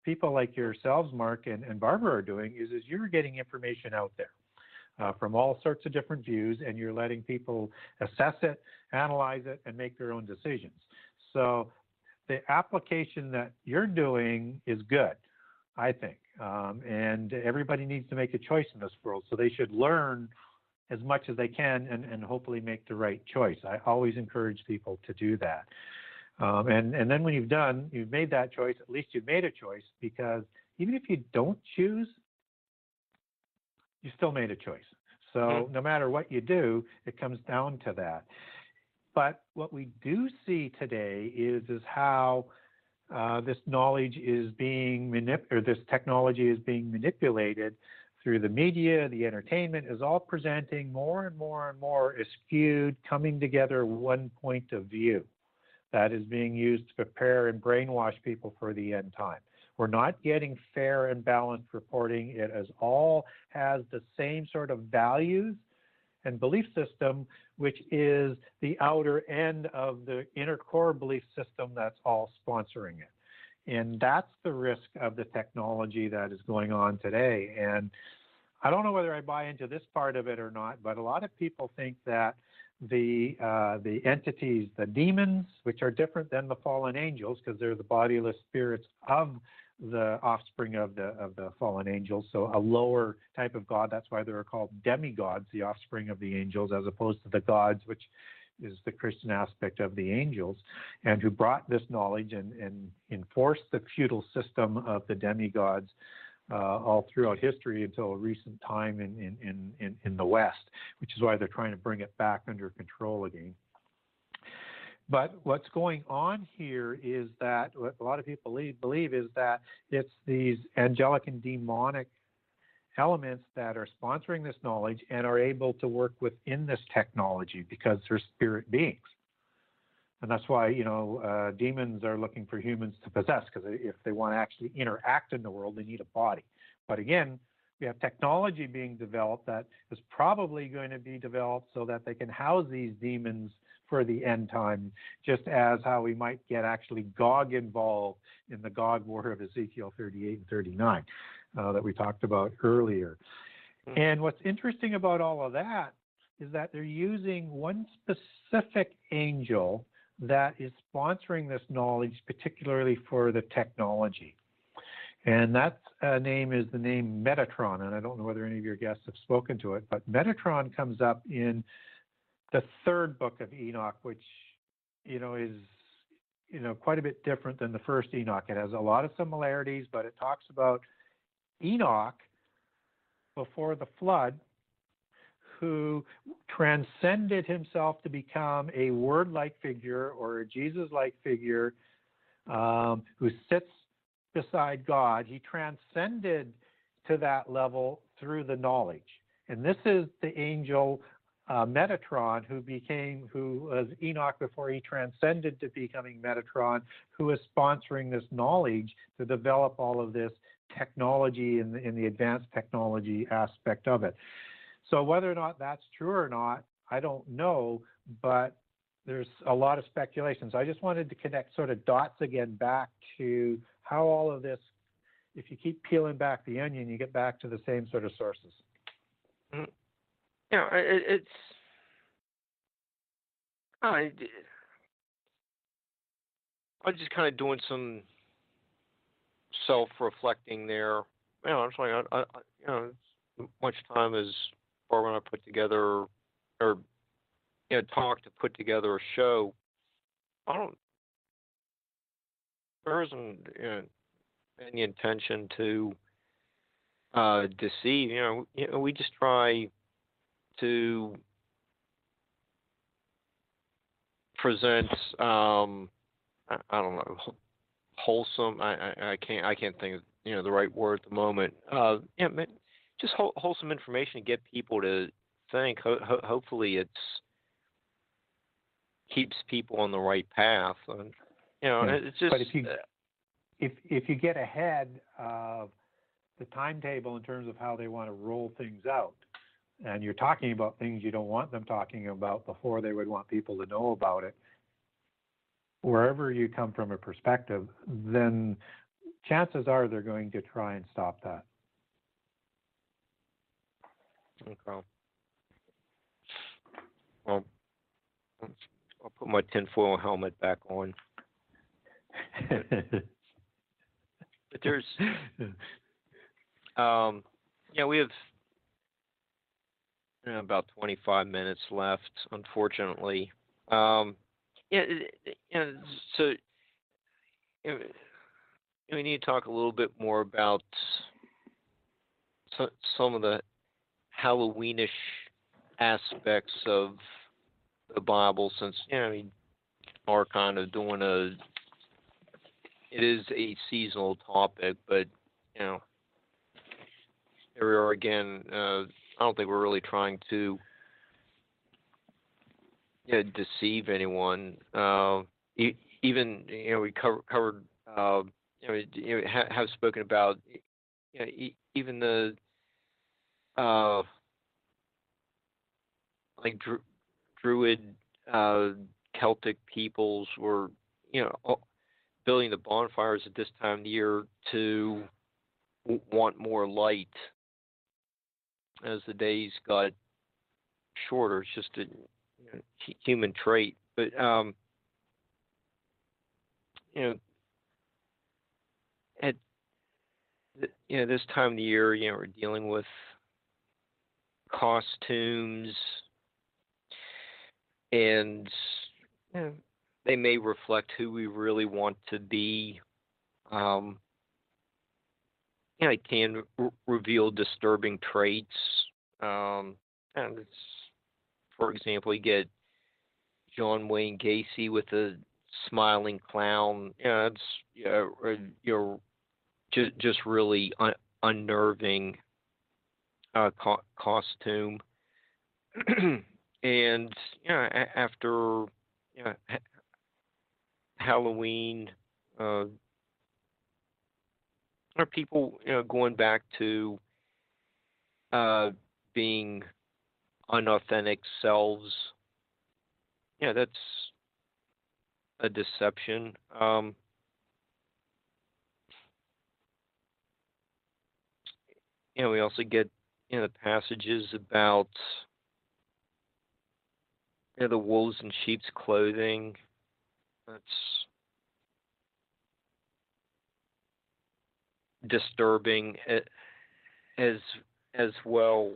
people like yourselves, Mark and Barbara, are doing is you're getting information out there from all sorts of different views, and you're letting people assess it, analyze it, and make their own decisions. So the application that you're doing is good, I think. And everybody needs to make a choice in this world. So they should learn as much as they can and hopefully make the right choice. I always encourage people to do that. And then when you've made that choice, at least you've made a choice, because even if you don't choose, you still made a choice. So no matter what you do, it comes down to that. But what we do see today is how this knowledge is being this technology is being manipulated through the media, the entertainment is all presenting more and more and more skewed, coming together one point of view that is being used to prepare and brainwash people for the end time. We're not getting fair and balanced reporting. It all has the same sort of values and belief system, which is the outer end of the inner core belief system that's all sponsoring it. And that's the risk of the technology that is going on today. And I don't know whether I buy into this part of it or not, but a lot of people think that the entities, the demons, which are different than the fallen angels because they're the bodiless spirits of the offspring of the fallen angels, so a lower type of god. That's why they're called demigods, the offspring of the angels, as opposed to the gods, which is the Christian aspect of the angels, and who brought this knowledge and enforced the feudal system of the demigods all throughout history until a recent time in the West, which is why they're trying to bring it back under control again. But what's going on here is that what a lot of people believe is that it's these angelic and demonic elements that are sponsoring this knowledge and are able to work within this technology because they're spirit beings. And that's why, demons are looking for humans to possess, because if they want to actually interact in the world, they need a body. But again, we have technology being developed that is probably going to be developed so that they can house these demons for the end time, just as how we might get actually Gog involved in the Gog war of Ezekiel 38 and 39 that we talked about earlier. And what's interesting about all of that is that they're using one specific angel that is sponsoring this knowledge, particularly for the technology. And that name is the name Metatron. And I don't know whether any of your guests have spoken to it, but Metatron comes up in the third book of Enoch, which, is, quite a bit different than the first Enoch. It has a lot of similarities, but it talks about Enoch before the flood, who transcended himself to become a word-like figure or a Jesus-like figure who sits beside God. He transcended to that level through the knowledge. And this is the angel Metatron, who was Enoch before he transcended to becoming Metatron, who is sponsoring this knowledge to develop all of this technology in the advanced technology aspect of it. So whether or not that's true or not, I don't know, but there's a lot of speculation. So I just wanted to connect sort of dots again back to how all of this, if you keep peeling back the onion, you get back to the same sort of sources. It's I'm just kind of doing some self-reflecting there. I'm just like, much time as Barbara and I put together, or talk to put together a show. There isn't any intention to deceive. We just try to present. I don't know, wholesome. I can't think of the right word at the moment. Just wholesome information to get people to think. Hopefully, keeps people on the right path. And, it's just. But if you get ahead of the timetable in terms of how they want to roll things out, and you're talking about things you don't want them talking about before they would want people to know about it, wherever you come from a perspective, then chances are they're going to try and stop that. Okay. Well, I'll put my tinfoil helmet back on. But there's, we have about 25 minutes left, unfortunately. So we need to talk a little bit more about some of the Halloweenish aspects of the Bible, since are kind of doing it is a seasonal topic, but here we are again. I don't think we're really trying to deceive anyone. Even we covered have spoken about even the like Druid Celtic peoples were building the bonfires at this time of the year to want more light as the days got shorter. It's just a human trait, but at this time of the year, we're dealing with costumes, and they may reflect who we really want to be. It can reveal disturbing traits. And it's, for example, you get John Wayne Gacy with a smiling clown. It's just really unnerving costume. And after Halloween, are people going back to being unauthentic selves? That's a deception. We also get the passages about the wolves in sheep's clothing. That's disturbing as well.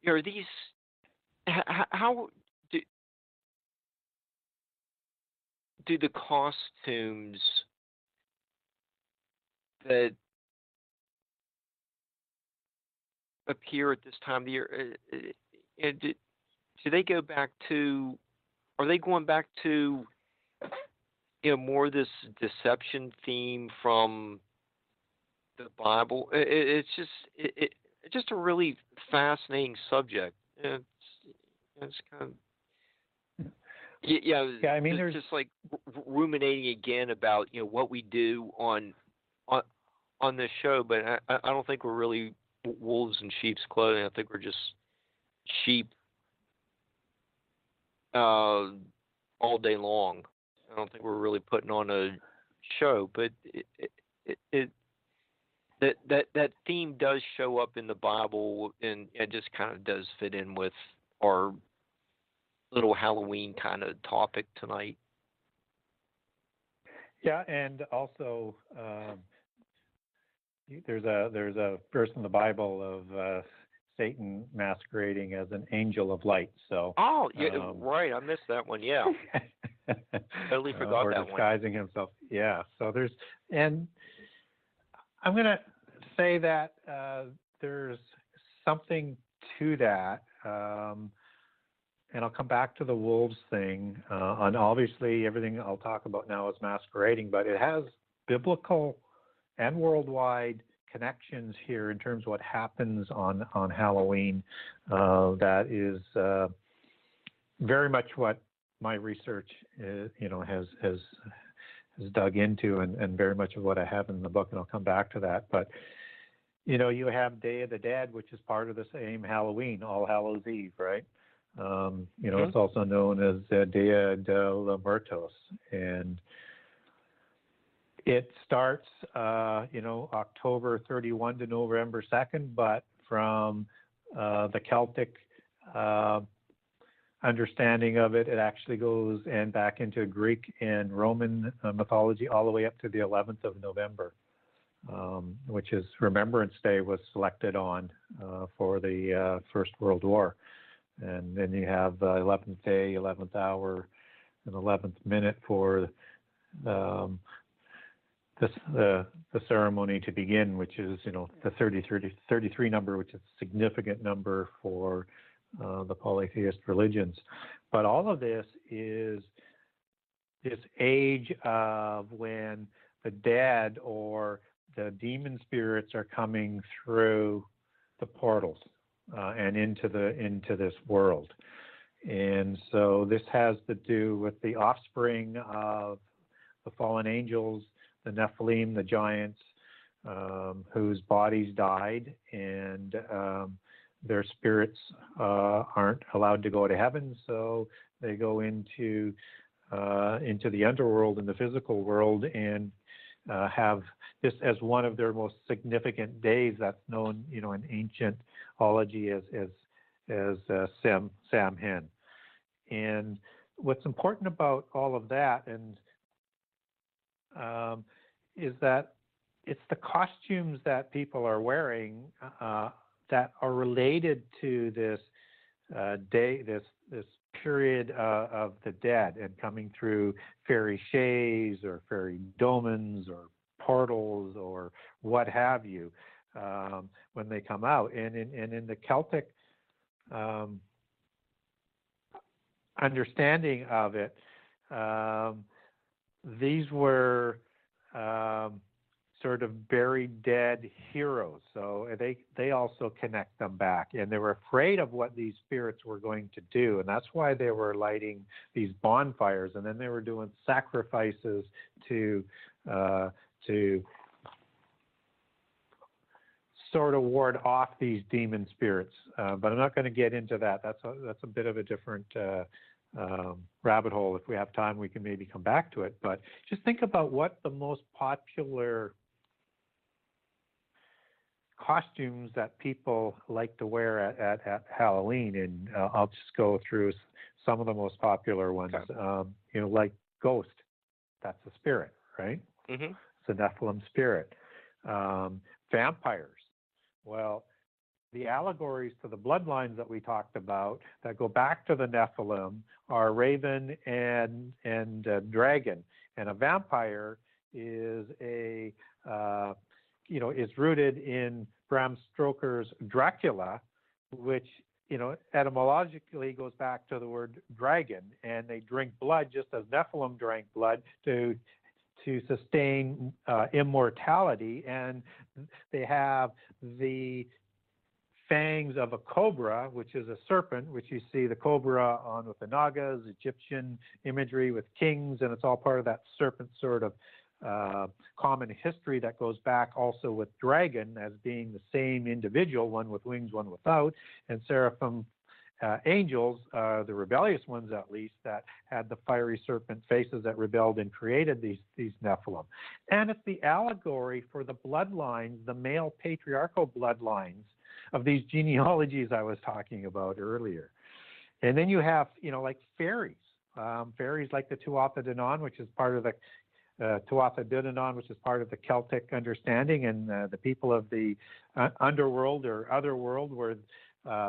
Are these, how do the costumes that appear at this time of the year, do they go back to, are they going back to more this deception theme from the Bible? It's just a really fascinating subject. It's kind of I mean, there's just like ruminating again about what we do on this show, but I don't think we're really wolves in sheep's clothing. I think we're just sheep all day long. I don't think we're really putting on a show, but that theme does show up in the Bible, and it just kind of does fit in with our little Halloween kind of topic tonight. Yeah, and also there's a verse in the Bible of Satan masquerading as an angel of light. So right, I missed that one. Yeah, totally forgot or that one. Or disguising himself. Yeah. So and I'm going to say that there's something to that. And I'll come back to the wolves thing. And obviously, everything I'll talk about now is masquerading, but it has biblical and worldwide connections here in terms of what happens on Halloween. That is very much what my research has dug into, and very much of what I have in the book, and I'll come back to that. But you have Day of the Dead, which is part of the same Halloween, All Hallows Eve, right? It's also known as Dia de los Muertos, and it starts, October 31 to November 2nd, but from the Celtic understanding of it. It actually goes and back into Greek and Roman mythology all the way up to the 11th of November, which is Remembrance Day was selected on for the First World War. And then you have 11th day, 11th hour, and 11th minute for the ceremony to begin, which is, the 33 number, which is a significant number for the polytheist religions. But all of this is this age of when the dead or the demon spirits are coming through the portals and into this world. And so this has to do with the offspring of the fallen angels, the Nephilim, the giants, whose bodies died, and their spirits aren't allowed to go to heaven, so they go into the underworld, in the physical world, and have this as one of their most significant days. That's known, in ancient ology as Samhain. And what's important about all of that, is that it's the costumes that people are wearing that are related to this day, this period of the dead, and coming through fairy shays or fairy domens or portals or what have you, when they come out. And in the Celtic understanding of it, these were sort of buried dead heroes. So they also connect them back. And they were afraid of what these spirits were going to do. And that's why they were lighting these bonfires. And then they were doing sacrifices to sort of ward off these demon spirits. But I'm not going to get into that. That's a bit of a different rabbit hole. If we have time, we can maybe come back to it. But just think about what the most popular costumes that people like to wear at Halloween, and I'll just go through some of the most popular ones. Okay. Like Ghost, that's a spirit, right? Mm-hmm. It's a Nephilim spirit. Vampires. Well, the allegories to the bloodlines that we talked about that go back to the Nephilim are raven and dragon. And a vampire is is rooted in Bram Stoker's Dracula, which, etymologically goes back to the word dragon, and they drink blood just as Nephilim drank blood to sustain immortality. And they have the fangs of a cobra, which is a serpent, which you see the cobra on with the Nagas, Egyptian imagery with kings, and it's all part of that serpent sort of common history that goes back also with dragon as being the same individual, one with wings, one without, and seraphim angels, the rebellious ones at least, that had the fiery serpent faces that rebelled and created these Nephilim. And it's the allegory for the bloodlines, the male patriarchal bloodlines of these genealogies I was talking about earlier. And then you have, like fairies. Fairies like the Tuatha De Danann, which is part of the Tuatha De Danann, which is part of the Celtic understanding, and the people of the underworld or other world where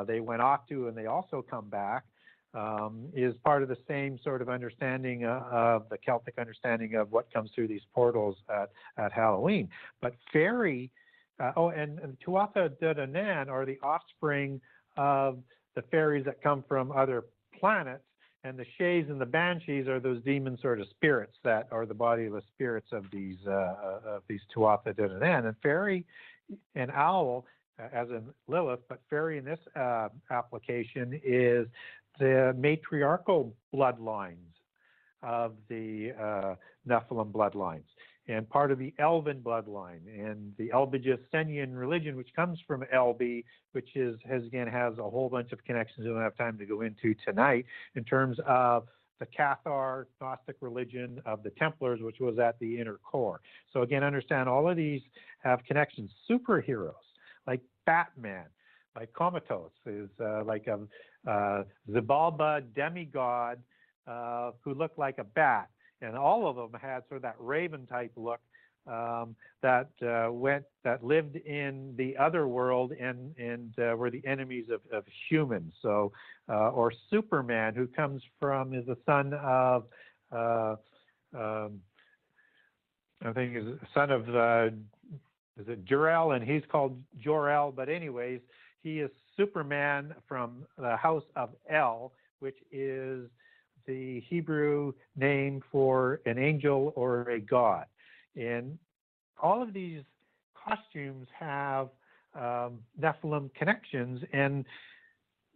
they went off to and they also come back, is part of the same sort of understanding of the Celtic understanding of what comes through these portals at Halloween. But fairy, and Tuatha De Danann are the offspring of the fairies that come from other planets. And the shays and the banshees are those demon sort of spirits that are the bodiless spirits of these Tuatha De Danann. And fairy and owl, as in Lilith, but fairy in this application is the matriarchal bloodlines of the Nephilim bloodlines, and part of the Elven bloodline, and the Elbigistenian religion, which comes from Elbe, which has a whole bunch of connections we don't have time to go into tonight, in terms of the Cathar Gnostic religion of the Templars, which was at the inner core. So again, understand all of these have connections. Superheroes like Batman, like comatose, is like a Xibalba demigod who looked like a bat, and all of them had sort of that raven type look that lived in the other world and were the enemies of humans. So or Superman, who comes from, is the son of I think is a son of is it Jor-El, and he's called Jor-El. But anyways, he is Superman from the house of El, which is the Hebrew name for an angel or a god. And all of these costumes have Nephilim connections, and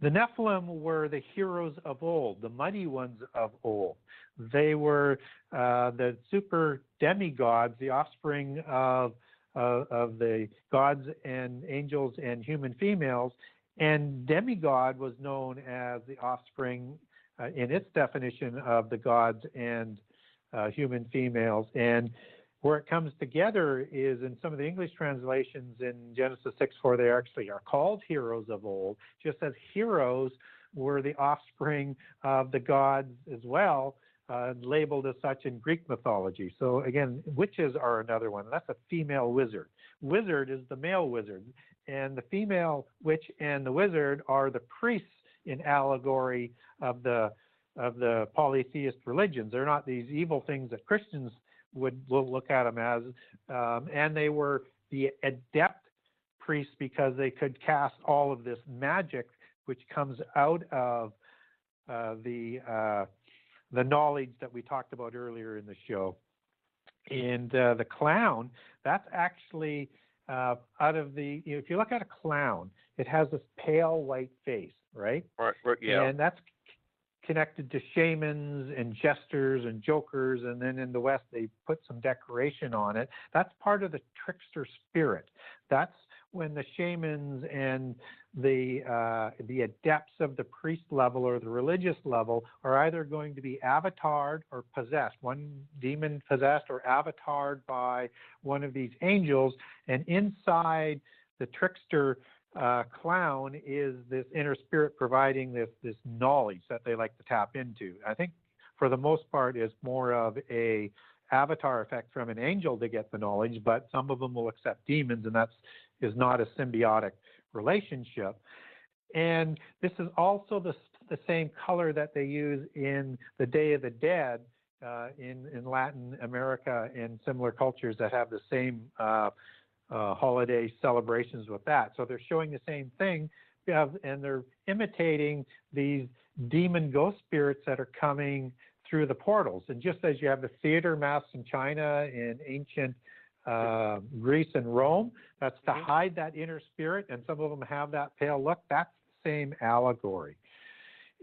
the Nephilim were the heroes of old, the mighty ones of old. They were the super demigods, the offspring of the gods and angels and human females. And demigod was known as the offspring, in its definition, of the gods and human females. And where it comes together is in some of the English translations in Genesis 6:4, they actually are called heroes of old, just as heroes were the offspring of the gods as well, labeled as such in Greek mythology. So again, witches are another one. That's a female wizard. Wizard is the male wizard. And the female witch and the wizard are the priests in allegory of the polytheist religions. They're not these evil things that Christians will look at them as, and they were the adept priests because they could cast all of this magic, which comes out of the knowledge that we talked about earlier in the show. And the clown, that's actually out of the, if you look at a clown, it has this pale white face, right? Right, yeah. And that's connected to shamans and jesters and jokers, and then in the West they put some decoration on it. That's part of the trickster spirit. That's when the shamans and the adepts of the priest level or the religious level are either going to be avatared or possessed, one demon possessed or avatared by one of these angels, and inside the trickster clown is this inner spirit providing this knowledge that they like to tap into. I think for the most part it's more of a avatar effect from an angel to get the knowledge, but some of them will accept demons, and is not a symbiotic relationship. And this is also the same color that they use in the Day of the Dead in Latin America and similar cultures that have the same holiday celebrations with that. So they're showing the same thing, and they're imitating these demon ghost spirits that are coming through the portals. And just as you have the theater masks in China and ancient Greece and Rome, that's to hide that inner spirit, and some of them have that pale look. That's the same allegory.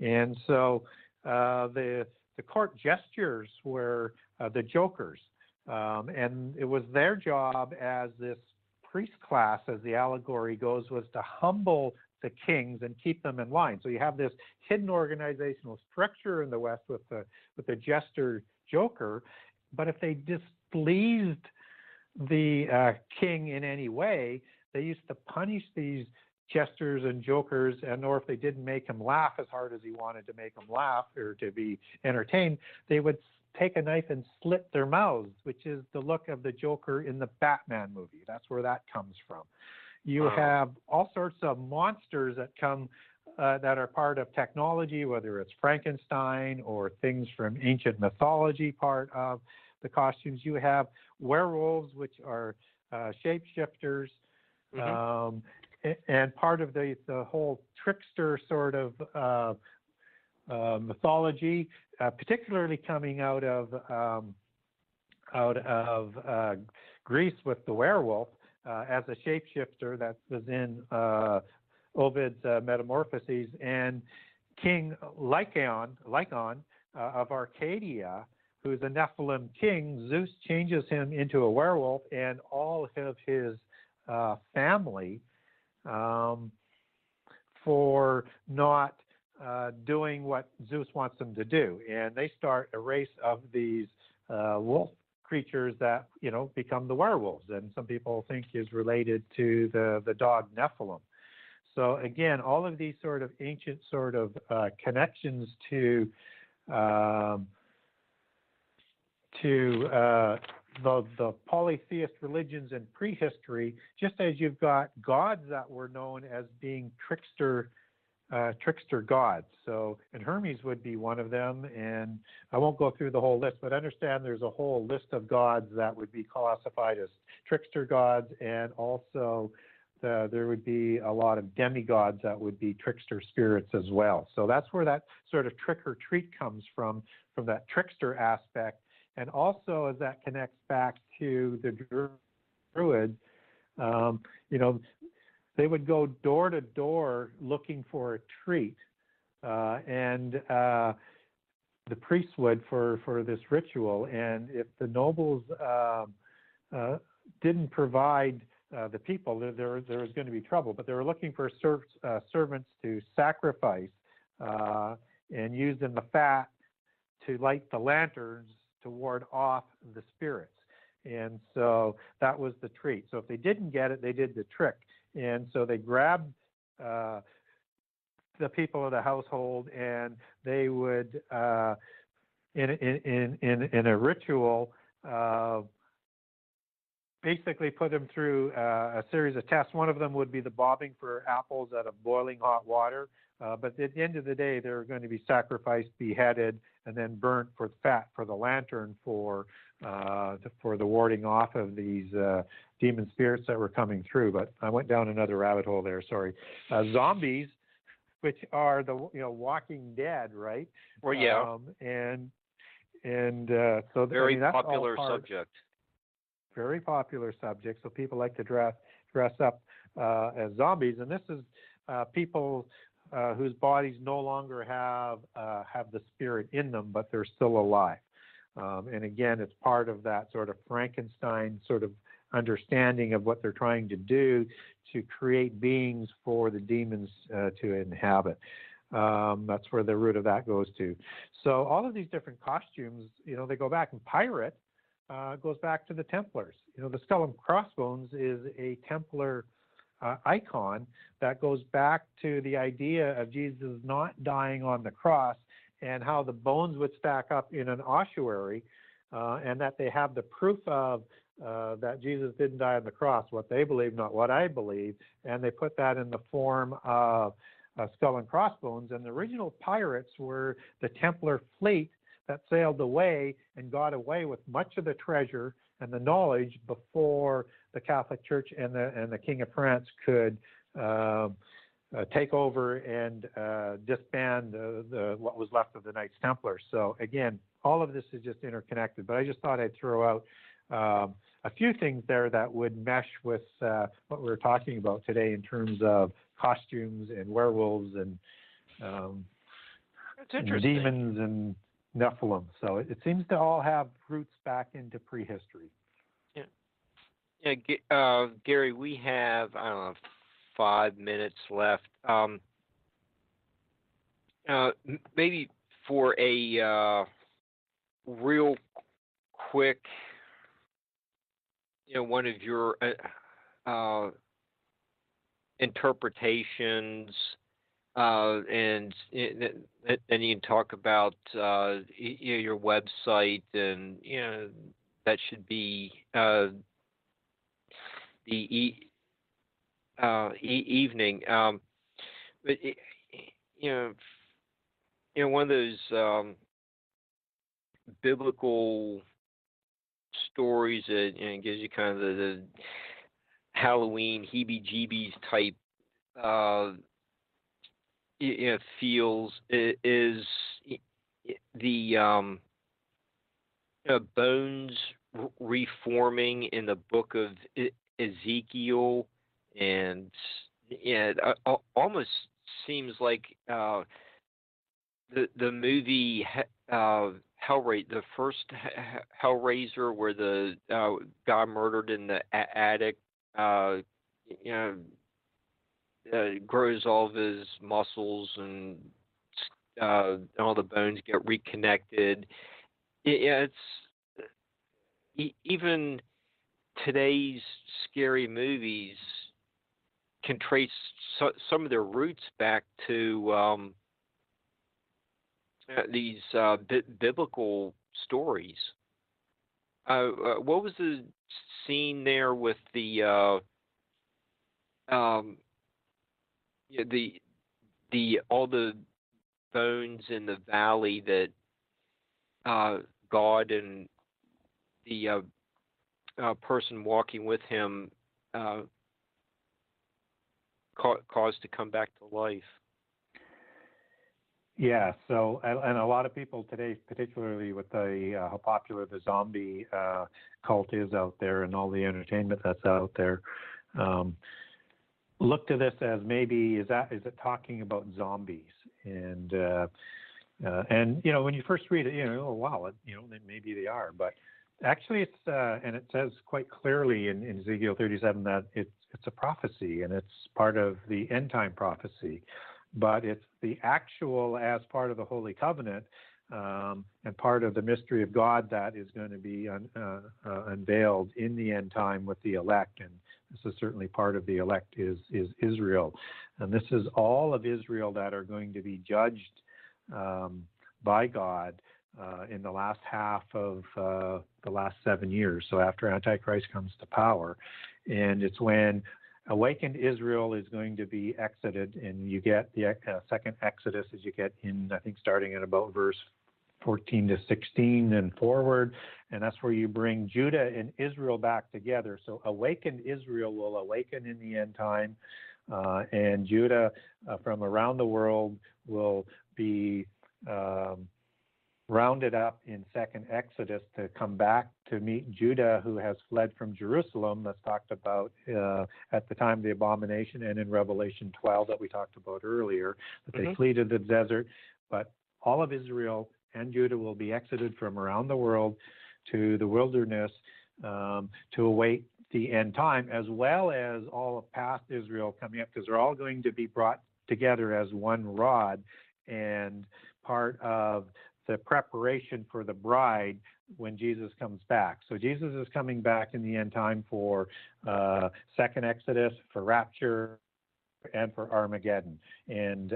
And so the court gestures were the jokers, and it was their job as this priest class, as the allegory goes, was to humble the kings and keep them in line. So you have this hidden organizational structure in the West with the jester joker, but if they displeased the king in any way, they used to punish these jesters and jokers, and or if they didn't make him laugh as hard as he wanted to make them laugh or to be entertained, they would take a knife and slit their mouths, which is the look of the Joker in the Batman movie. That's where that comes from. You have all sorts of monsters that come that are part of technology, whether it's Frankenstein or things from ancient mythology, part of the costumes. You have werewolves, which are shapeshifters, and part of the whole trickster sort of mythology, particularly coming out of Greece with the werewolf as a shapeshifter that was in Ovid's Metamorphoses, and King Lycaon of Arcadia, who's a Nephilim king. Zeus changes him into a werewolf, and all of his family, for not doing what Zeus wants them to do. And they start a race of these wolf creatures that, become the werewolves, and some people think is related to the dog Nephilim. So again, all of these sort of ancient sort of connections to the polytheist religions in prehistory, just as you've got gods that were known as being trickster gods. So, and Hermes would be one of them. And I won't go through the whole list, but understand there's a whole list of gods that would be classified as trickster gods, and also there would be a lot of demigods that would be trickster spirits as well. So that's where that sort of trick or treat comes from that trickster aspect. And also, as that connects back to the Druids, they would go door to door looking for a treat, and the priests would for this ritual. And if the nobles didn't provide the people, there was going to be trouble. But they were looking for servants to sacrifice and use in the fat to light the lanterns to ward off the spirits. And so that was the treat. So if they didn't get it, they did the trick. And so they grabbed the people of the household, and they would, in a ritual, basically put them through a series of tests. One of them would be the bobbing for apples out of boiling hot water. But at the end of the day, they were going to be sacrificed, beheaded, and then burnt for fat for the lantern for the warding off of these demon spirits that were coming through. But I went down another rabbit hole there. Sorry. Zombies, which are the Walking Dead, right? Well, yeah. So very that's popular subject. Very popular subject. So people like to dress up as zombies, and this is people whose bodies no longer have the spirit in them, but they're still alive. And again, it's part of that sort of Frankenstein sort of understanding of what they're trying to do to create beings for the demons to inhabit. That's where the root of that goes to. So all of these different costumes, they go back. And pirate goes back to the Templars. The skull and crossbones is a Templar icon that goes back to the idea of Jesus not dying on the cross, and how the bones would stack up in an ossuary, and that they have the proof of that Jesus didn't die on the cross, what they believe, not what I believe, and they put that in the form of skull and crossbones. And the original pirates were the Templar fleet that sailed away and got away with much of the treasure and the knowledge before the Catholic Church and the King of France could take over and disband what was left of the Knights Templar. So again, all of this is just interconnected. But I just thought I'd throw out a few things there that would mesh with what we were talking about today in terms of costumes and werewolves and demons and Nephilim. So it seems to all have roots back into prehistory. Yeah, Gary, we have, 5 minutes left. Maybe for a real quick, one of your interpretations, and then you can talk about your website, and that should be the evening. But one of those biblical stories that gives you kind of the Halloween heebie-jeebies type feels is the bones reforming in the Book of Ezekiel, and it almost seems like the movie Hellraiser, the first Hellraiser, where the guy murdered in the attic, grows all of his muscles and all the bones get reconnected. It's even today's scary movies can trace some of their roots back to these biblical stories. What was the scene there with the all the bones in the valley that God and the person walking with him caused to come back to life? Yeah, so, and a lot of people today, particularly with how popular the zombie cult is out there and all the entertainment that's out there, look to this as maybe, is it talking about zombies? And when you first read it, oh wow, then maybe they are, but actually it's and it says quite clearly in Ezekiel 37 that it's a prophecy and it's part of the end time prophecy, but it's the actual as part of the Holy Covenant and part of the mystery of God that is going to be unveiled in the end time with the elect. And this is certainly part of the elect is Israel. And this is all of Israel that are going to be judged by God in the last half of the last 7 years. So after Antichrist comes to power. And it's when awakened Israel is going to be exited, and you get the second Exodus as you get in, I think, starting at about verse 14 to 16 and forward, and that's where you bring Judah and Israel back together. So awakened Israel will awaken in the end time, and Judah from around the world will be rounded up in second Exodus to come back to meet Judah, who has fled from Jerusalem. That's talked about at the time of the abomination, and in Revelation 12 that we talked about earlier, that they flee to the desert. But all of Israel and Judah will be exited from around the world to the wilderness to await the end time, as well as all of past Israel coming up, because they're all going to be brought together as one rod and part of the preparation for the bride when Jesus comes back. So Jesus is coming back in the end time for second Exodus, for rapture, and for Armageddon. And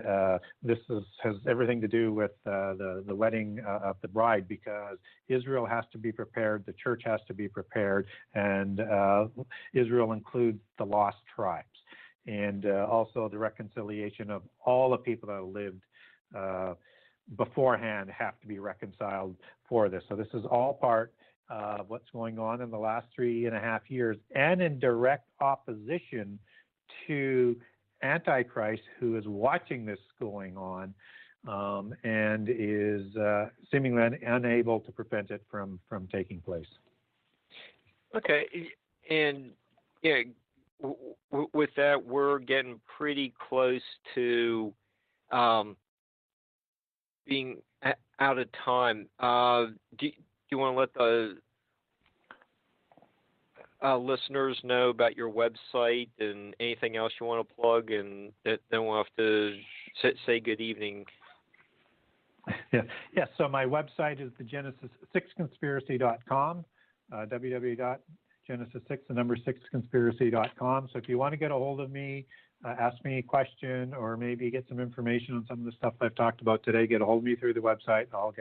this has everything to do with the wedding of the bride, because Israel has to be prepared, the church has to be prepared, and Israel includes the lost tribes. And also the reconciliation of all the people that have lived beforehand have to be reconciled for this. So this is all part of what's going on in the last 3.5 years, and in direct opposition to Antichrist, who is watching this going on and is seemingly unable to prevent it from taking place. Okay, and yeah, with that, we're getting pretty close to being out of time. Do you want to let the listeners know about your website and anything else you want to plug, and then we'll have to say good evening? Yeah. So my website is the Genesis6conspiracy.com, www.genesis6conspiracy.com. So if you want to get a hold of me, ask me a question, or maybe get some information on some of the stuff I've talked about today, get a hold of me through the website. I'll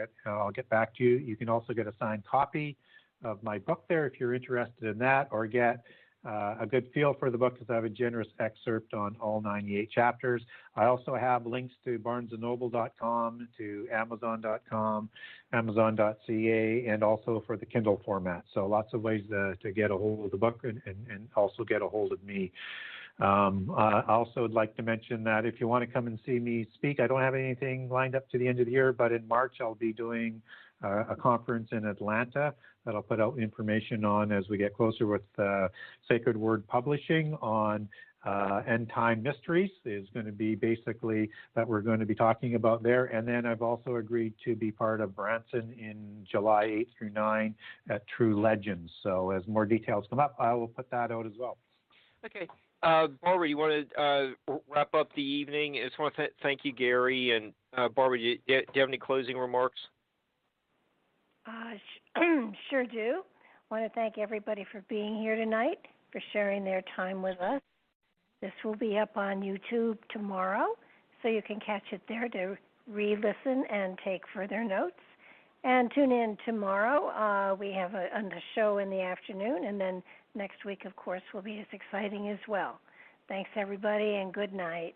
get back to you. You can also get a signed copy of my book there if you're interested in that, or get a good feel for the book, because I have a generous excerpt on all 98 chapters. I also have links to barnesandnoble.com, to amazon.com, amazon.ca, and also for the Kindle format. So lots of ways to get a hold of the book and also get a hold of me. I also would like to mention that if you want to come and see me speak, I don't have anything lined up to the end of the year, but in March I'll be doing a conference in Atlanta that I'll put out information on as we get closer with Sacred Word Publishing on end time mysteries. Is going to be basically that we're going to be talking about there. And then I've also agreed to be part of Branson in July 8 through 9 at True Legends. So as more details come up, I will put that out as well. Okay. Barbara, you want to wrap up the evening? I just want to thank you, Gary. And Barbara, do you have any closing remarks? Sure do. I want to thank everybody for being here tonight, for sharing their time with us. This will be up on YouTube tomorrow, so you can catch it there to re-listen and take further notes. And tune in tomorrow. We have a show in the afternoon, and then next week, of course, will be as exciting as well. Thanks, everybody, and good night.